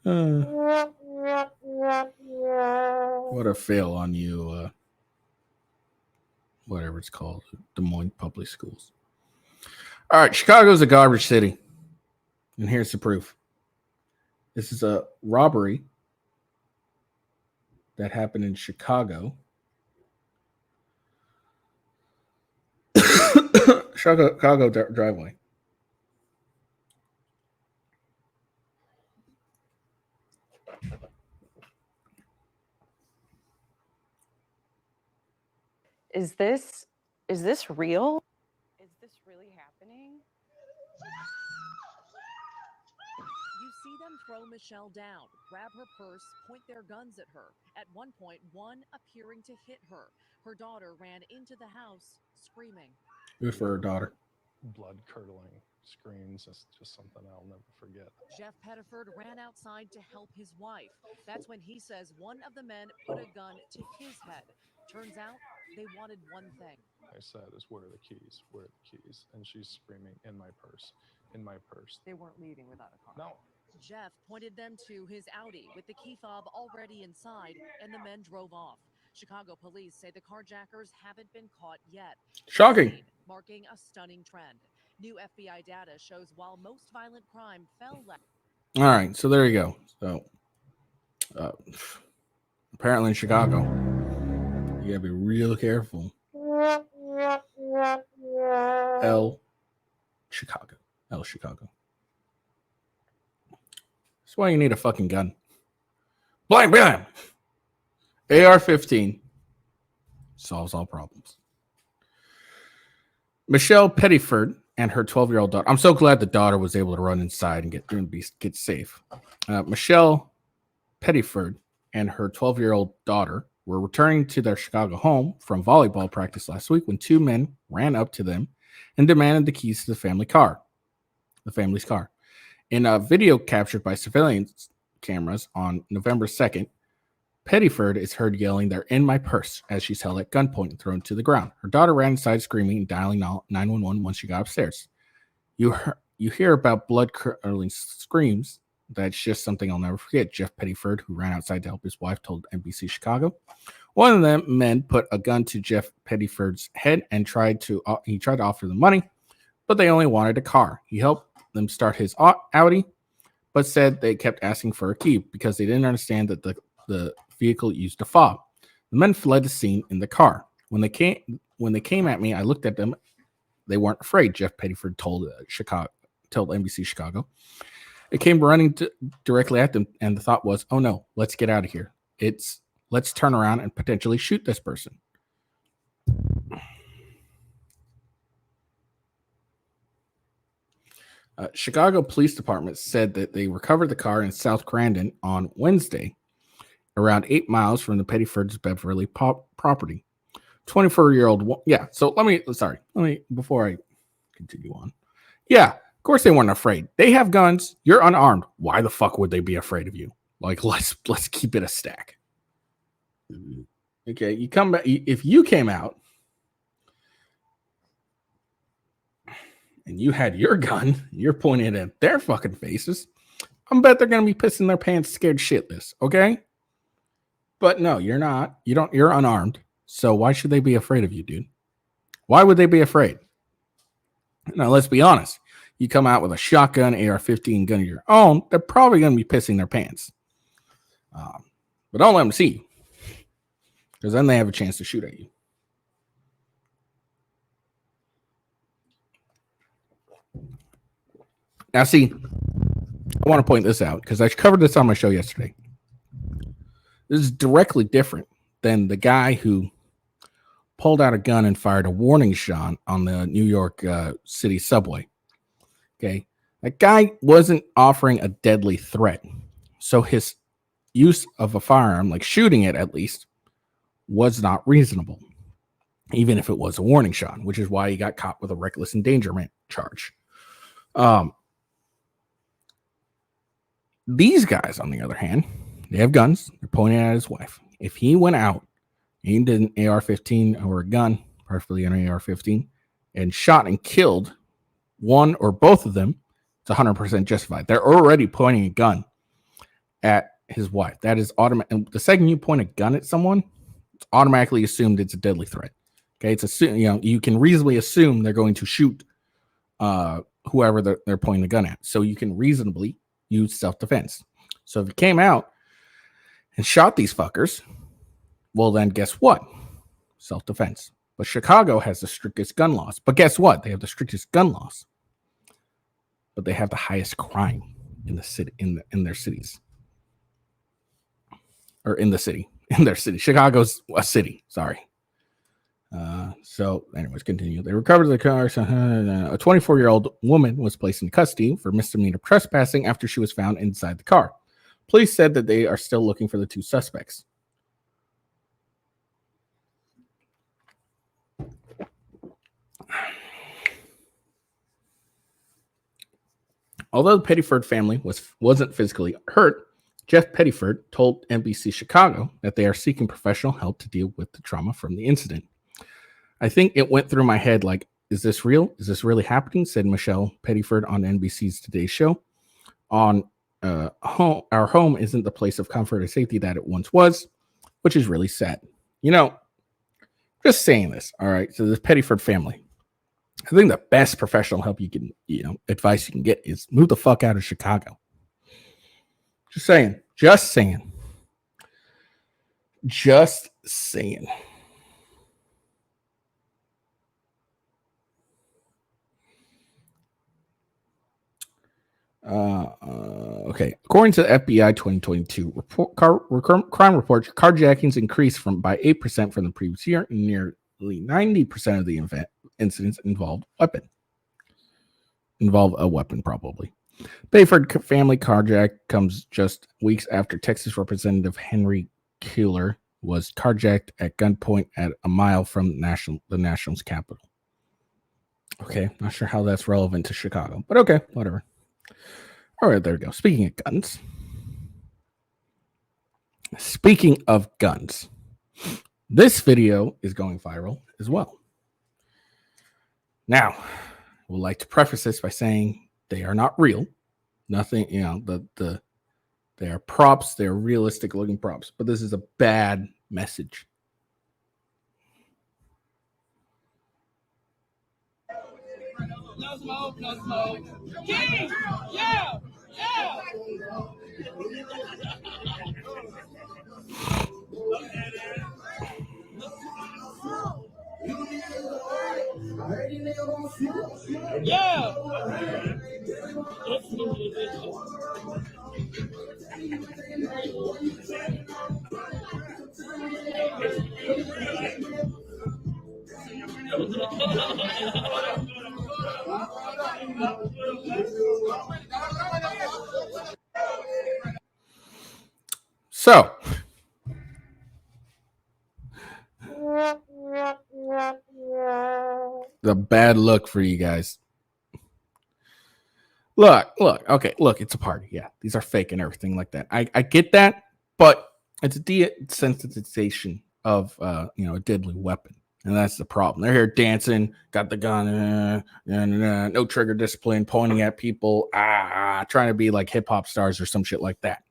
What a fail on you, whatever it's called, Des Moines Public Schools. All right, Chicago's a garbage city. And here's the proof. This is a robbery that happened in Chicago. Chicago driveway. Is this real? Is this really happening? You see them throw Michelle down, grab her purse, point their guns at her. At one point, one appearing to hit her. Her daughter ran into the house screaming. Good for her daughter. Blood-curdling screams is just something I'll never forget. Jeff Pettiford ran outside to help his wife. That's when he says one of the men put a gun to his head. Turns out they wanted one thing. I said, where are the keys? Where are the keys? And she's screaming, in my purse, in my purse. They weren't leaving without a car. No. Jeff pointed them to his Audi with the key fob already inside, and the men drove off. Chicago police say the carjackers haven't been caught yet. Shocking. Marking a stunning trend. New FBI data shows while most violent crime fell less. All right, so there you go. So apparently in Chicago, you gotta be real careful. Chicago. That's why you need a fucking gun. Blam, blam. AR-15 solves all problems. Michelle Pettiford and her 12-year-old daughter. I'm so glad the daughter was able to run inside and get safe. Michelle Pettiford and her 12-year-old daughter were returning to their Chicago home from volleyball practice last week when two men ran up to them and demanded the keys to the family's car. In a video captured by surveillance cameras on November 2nd, Pettiford is heard yelling, "They're in my purse," as she's held at gunpoint and thrown to the ground. Her daughter ran inside screaming and dialing 911 once she got upstairs. You hear about blood-curdling screams. That's just something I'll never forget. Jeff Pettiford, who ran outside to help his wife, told NBC Chicago. One of the men put a gun to Jeff Pettiford's head and tried to offer them money, but they only wanted a car. He helped them start his Audi, but said they kept asking for a key because they didn't understand that the vehicle used a fob. The men fled the scene in the car. When they came at me, I looked at them. They weren't afraid, Jeff Pettiford told NBC Chicago. It came running directly at them, and the thought was, "Oh no, let's get out of here. Let's turn around and potentially shoot this person." Chicago Police Department said that they recovered the car in South Crandon on Wednesday, around 8 miles from the Pettiford's Beverly property. 24-year-old. Yeah. So let me, before I continue on. Yeah. Of course they weren't afraid. They have guns. You're unarmed. Why the fuck would they be afraid of you? Like, let's keep it a stack. Okay. You come back. If you came out and you had your gun, you're pointing it at their fucking faces, I bet they're going to be pissing their pants scared shitless. Okay. But no, you're not. You're unarmed. So why should they be afraid of you, dude? Why would they be afraid? Now, let's be honest. You come out with a shotgun, AR-15 gun of your own, they're probably going to be pissing their pants. But don't let them see you, because then they have a chance to shoot at you. Now, see, I want to point this out because I covered this on my show yesterday. This is directly different than the guy who pulled out a gun and fired a warning shot on the New York City subway. Okay. That guy wasn't offering a deadly threat. So his use of a firearm, like shooting it at least, was not reasonable. even if it was a warning shot, which is why he got caught with a reckless endangerment charge. These guys, on the other hand, they have guns. They're pointing at his wife. If he went out, aimed an AR-15 or a gun, preferably an AR-15, and shot and killed one or both of them, it's 100% justified. They're already pointing a gun at his wife. That is automatic. And the second you point a gun at someone, it's automatically assumed it's a deadly threat. Okay, it's assumed, you can reasonably assume they're going to shoot whoever they're pointing the gun at. So you can reasonably use self-defense. So if he came out and shot these fuckers, well, then guess what? Self-defense. But Chicago has the strictest gun laws. But guess what? They have the strictest gun laws. But they have the highest crime in the city, in their cities. Or in the city. In their city. Chicago's a city. Sorry. So, anyways, continue. They recovered the car. A 24-year-old woman was placed in custody for misdemeanor trespassing after she was found inside the car. Police said that they are still looking for the two suspects. Although the Pettiford family wasn't physically hurt, Jeff Pettiford told NBC Chicago that they are seeking professional help to deal with the trauma from the incident. I think it went through my head like, is this real? Is this really happening? Said Michelle Pettiford on NBC's Today Show. Our home isn't the place of comfort or safety that it once was, which is really sad. Just saying this, all right? So this Pettiford family, I think the best professional help you can, advice you can get is move the fuck out of Chicago. Just saying. Okay. According to the FBI 2022 crime report, carjackings increased by 8% from the previous year, and nearly 90% of the incidents involve a weapon, probably. Bayford family carjack comes just weeks after Texas Representative Henry Keeler was carjacked at gunpoint at a mile from the nation's capital. Okay, not sure how that's relevant to Chicago, but okay, whatever. All right, there we go. Speaking of guns, this video is going viral as well. Now, I would like to preface this by saying they are not real. Nothing, they are props. They're realistic looking props, but this is a bad message. No smoke, no smoke. King! Yeah! Yeah! Yeah! So, the bad look for you guys. Look, okay, look, it's a party. Yeah, these are fake and everything like that. I get that, but it's a desensitization of a deadly weapon. And that's the problem. They're here dancing, got the gun, no trigger discipline, pointing at people, trying to be like hip hop stars or some shit like that.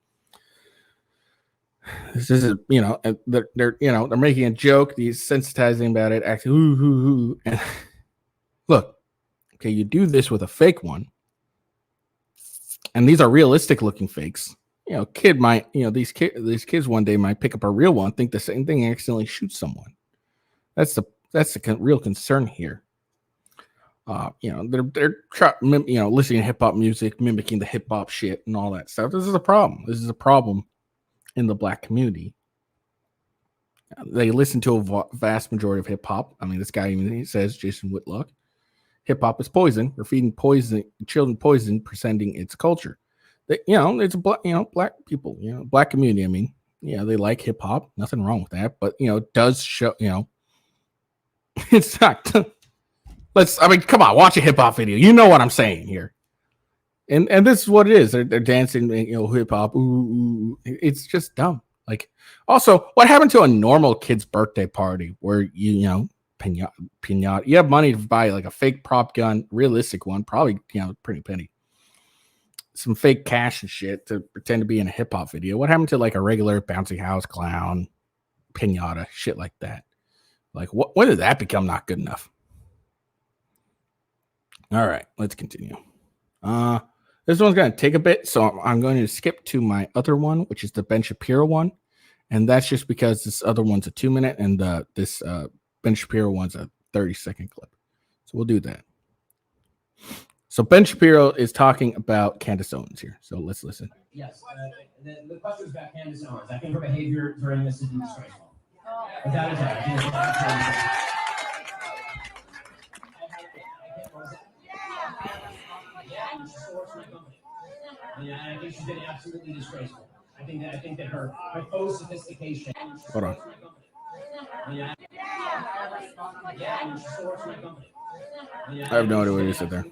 This is, they're making a joke, desensitizing about it, acting, ooh. And look, okay, you do this with a fake one, and these are realistic looking fakes. Kid might, these kids one day might pick up a real one, think the same thing, and accidentally shoot someone. That's the real concern here. They're listening to hip hop music, mimicking the hip hop shit and all that stuff. This is a problem. This is a problem in the black community. They listen to a vast majority of hip hop. I mean, this guy even says, Jason Whitlock, hip hop is poison. We're feeding children poison, presenting its culture. It's black people, black community. I mean, they like hip hop. Nothing wrong with that. But, it does show, It's not. I mean, come on, watch a hip hop video. You know what I'm saying here. And this is what it is. They're dancing, hip hop. Ooh. It's just dumb. Like, also, what happened to a normal kid's birthday party where pinata? You have money to buy like a fake prop gun, realistic one, probably pretty penny. Some fake cash and shit to pretend to be in a hip hop video. What happened to like a regular bouncy house clown, pinata, shit like that? Like, when did that become not good enough? All right, let's continue. This one's going to take a bit, so I'm going to skip to my other one, which is the Ben Shapiro one. And that's just because this other one's a 2-minute and this Ben Shapiro one's a 30-second clip. So we'll do that. So Ben Shapiro is talking about Candace Owens here. So let's listen. Yes, the question is about Candace Owens. I think her behavior during this is disgraceful. Without a doubt, I think it's I think she's been absolutely disgraceful. I think that her faux sophistication. Hold on. I have no idea what you said there.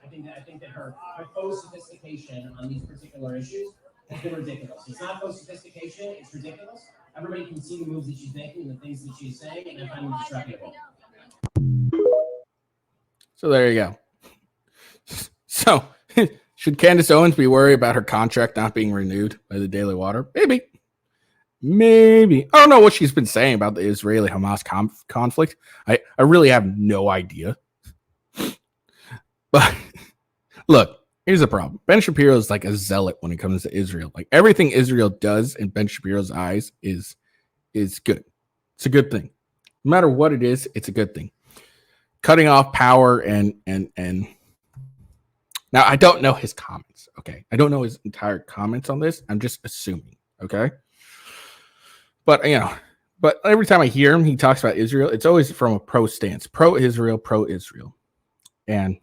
I think that her faux sophistication on these particular issues has been ridiculous. It's not faux sophistication, it's ridiculous. Everybody can see the moves that she's making and the things that she's saying, and I find them disreputable. So there you go. So should Candace Owens be worried about her contract not being renewed by the Daily Water? Maybe. I don't know what she's been saying about the Israeli-Hamas conflict. I really have no idea. But look, here's the problem. Ben Shapiro is like a zealot when it comes to Israel. Like everything Israel does in Ben Shapiro's eyes is good. It's a good thing. No matter what it is, it's a good thing. Cutting off power and now I don't know his comments. Okay. I don't know his entire comments on this. I'm just assuming. Okay. But every time I hear him, he talks about Israel. It's always from a pro stance, pro-Israel. And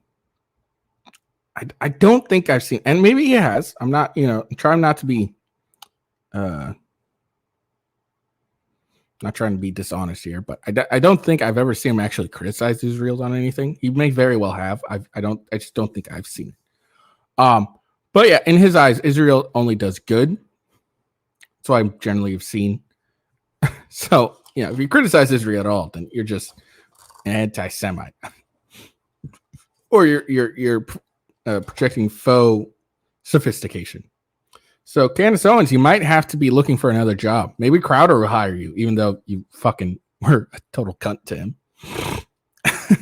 I don't think I've seen, and maybe he has. I'm not, trying not to be, not trying to be dishonest here, but I don't think I've ever seen him actually criticize Israel on anything. He may very well have. I just don't think I've seen it. But yeah, in his eyes, Israel only does good. That's what I generally have seen. So, if you criticize Israel at all, then you're just an anti-Semite, or you're projecting faux sophistication. So, Candace Owens, you might have to be looking for another job. Maybe Crowder will hire you, even though you fucking were a total cunt to him.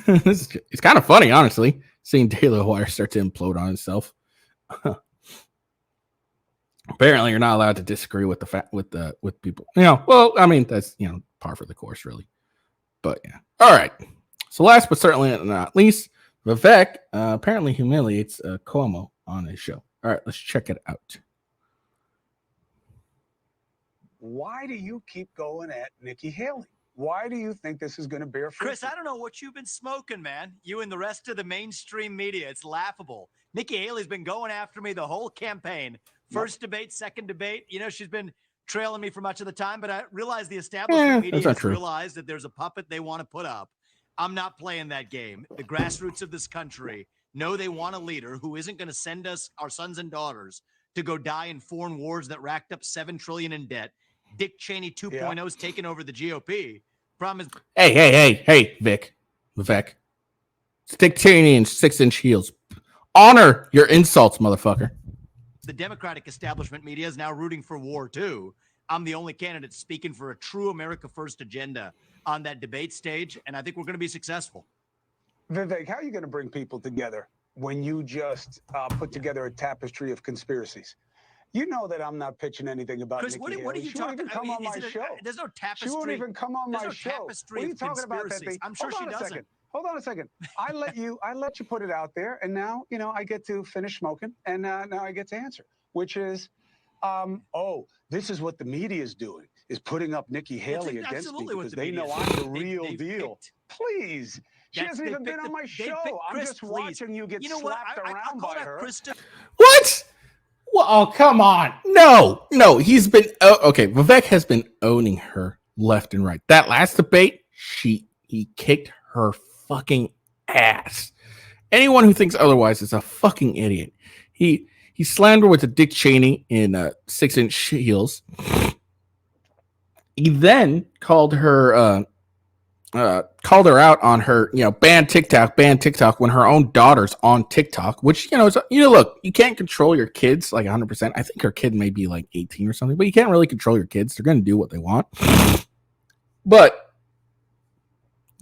It's kind of funny, honestly, seeing Daily Wire start to implode on itself. Apparently, you're not allowed to disagree with with people. Well, I mean, that's par for the course, really. But yeah. All right. So last but certainly not least, Vivek apparently humiliates Cuomo on his show. All right, let's check it out. Why do you keep going at Nikki Haley? Why do you think this is going to bear fruit? Chris, I don't know what you've been smoking, man. You and the rest of the mainstream media. It's laughable. Nikki Haley's been going after me the whole campaign. First debate, second debate. She's been trailing me for much of the time, but I realize the establishment media has realized that there's a puppet they want to put up. I'm not playing that game. The grassroots of this country know they want a leader who isn't going to send us, our sons and daughters, to go die in foreign wars that racked up $7 trillion in debt. Dick Cheney 2.0 is taking over the GOP. Problem is, hey, Vivek. It's Dick Cheney in 6-inch heels. Honor your insults, motherfucker. the Democratic establishment media is now rooting for war too. I'm the only candidate speaking for a true America First agenda on that debate stage, and I think we're going to be successful. Vivek, how are you going to bring people together when you just put together a tapestry of conspiracies? You know that I'm not pitching anything about Chris, Nikki what are Haley. you She talking won't even come on my show. There's no tapestry. She won't even come on my show. Tapestry what are you talking about, Pepe? I'm sure she doesn't. Hold on a second. I let you put it out there, and now I get to finish smoking, and now I get to answer, which is, this is what the media is doing, is putting up Nikki Haley against me because they know I'm the real deal. Please. She hasn't even been on my show. I'm just watching you get slapped around by her. What? Well, oh, come on. No, he's been, okay, Vivek has been owning her left and right. That last debate, he He kicked her fucking ass. Anyone who thinks otherwise is a fucking idiot. He slammed her with a Dick Cheney in 6-inch heels. He then called her out on her, ban TikTok when her own daughter's on TikTok, which, look, you can't control your kids like 100%. I think her kid may be like 18 or something, but you can't really control your kids. They're going to do what they want. But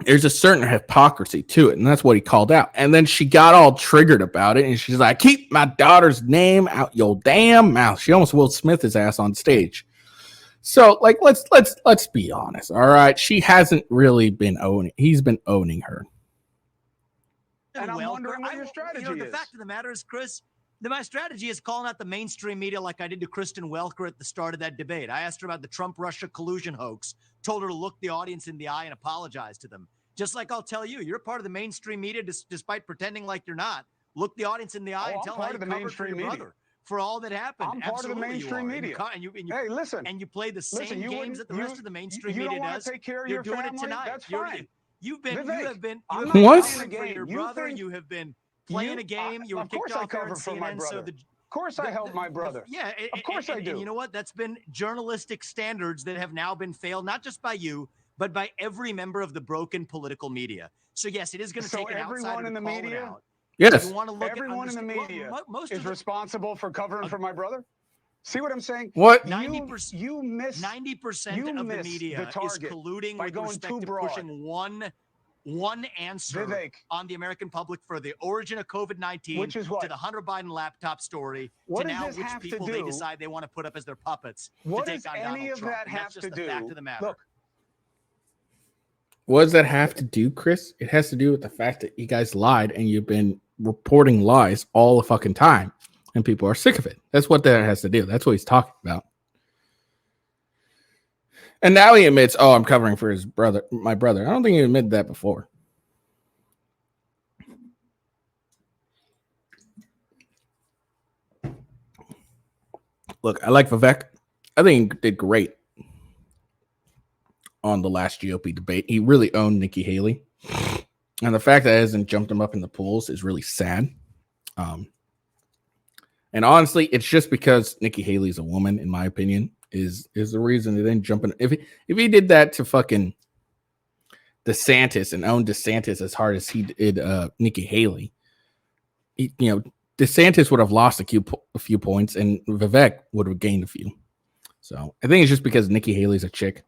there's a certain hypocrisy to it, and that's what he called out. And then she got all triggered about it, and she's like, keep my daughter's name out your damn mouth. She almost Will Smith his ass on stage. So, like, let's be honest, all right? She hasn't really been owning. He's been owning her. And I'm wondering what your strategy is. The fact of the matter is, Chris, my strategy is calling out the mainstream media like I did to Kristen Welker at the start of that debate. I asked her about the Trump-Russia collusion hoax, told her to look the audience in the eye and apologize to them. Just like I'll tell you, you're part of the mainstream media despite pretending like you're not. Look the audience in the eye and tell them how you covered for your brother. For all that happened. I'm part of the mainstream media. Hey, listen. And you play the same games that the rest of the mainstream media does. Take care of You're your doing family? it tonight. That's fine. You have been What? playing for your brother. You have been playing a game. You were kicked off there on CNN. So of course I helped my brother. Yeah, of course I do. And you know what? That's been journalistic standards that have now been failed, not just by you, but by every member of the broken political media. So yes, it is going to take an outsider to call it out. Yes. You want to look everyone in the media is responsible for covering for my brother. See what I'm saying? What? 90%. You miss 90% of the media is colluding by with going respect too to broad. pushing one answer on the American public for the origin of COVID-19, which is what? To the Hunter Biden laptop story, what to now which people they decide they want to put up as their puppets what to take on Donald Trump. That have that's just to the do? fact of the matter. Look. What does that have to do, Chris? It has to do with the fact that you guys lied and you've been reporting lies all the fucking time, and people are sick of it. That's what that has to do. That's what he's talking about. And now he admits, "Oh, I'm covering for my brother." I don't think he admitted that before. Look, I like Vivek. I think he did great on the last GOP debate. He really owned Nikki Haley. And the fact that it hasn't jumped him up in the polls is really sad. And honestly, it's just because Nikki Haley's a woman, in my opinion, is the reason they didn't jump in. If he did that to fucking DeSantis and owned DeSantis as hard as he did Nikki Haley, DeSantis would have lost a few points and Vivek would have gained a few. So I think it's just because Nikki Haley's a chick.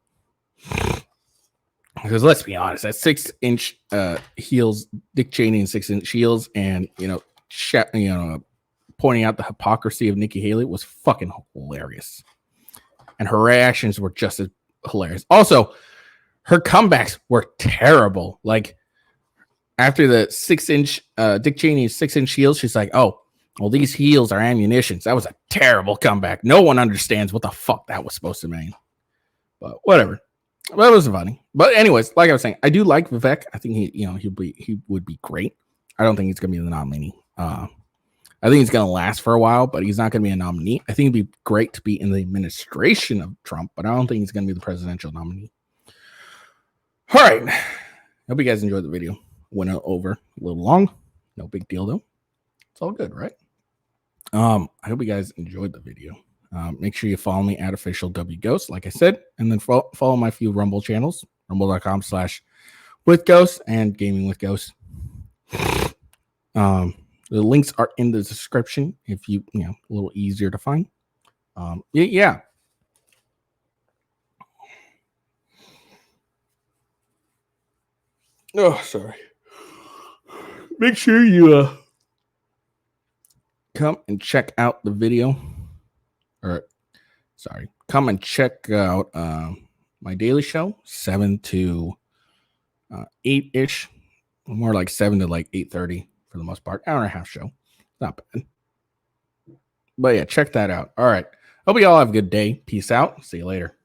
Because let's be honest, that 6-inch heels, Dick Cheney in 6-inch heels, and pointing out the hypocrisy of Nikki Haley was fucking hilarious, and her reactions were just as hilarious. Also, her comebacks were terrible. Like after the 6-inch Dick Cheney's 6-inch heels, she's like, "Oh, well, these heels are ammunitions." That was a terrible comeback. No one understands what the fuck that was supposed to mean, but whatever. Well, it was funny. But anyways, like I was saying, I do like Vivek. I think he would be great. I don't think he's gonna be the nominee. I think he's gonna last for a while, but he's not gonna be a nominee. I think it'd be great to be in the administration of Trump, but I don't think he's gonna be the presidential nominee. All right. Hope you guys enjoyed the video. Went over a little long. No big deal though. It's all good, right? I hope you guys enjoyed the video. Make sure you follow me at official WGhost, like I said, and then follow my few Rumble channels, rumble.com/withghost and Gaming with Ghost. The links are in the description if a little easier to find. Yeah. Oh, sorry. Make sure you come and check out the video. Come and check out my daily show, 7 to 8-ish. More like 7 to like 8:30 for the most part. Hour and a half show. Not bad. But yeah, check that out. All right. Hope you all have a good day. Peace out. See you later.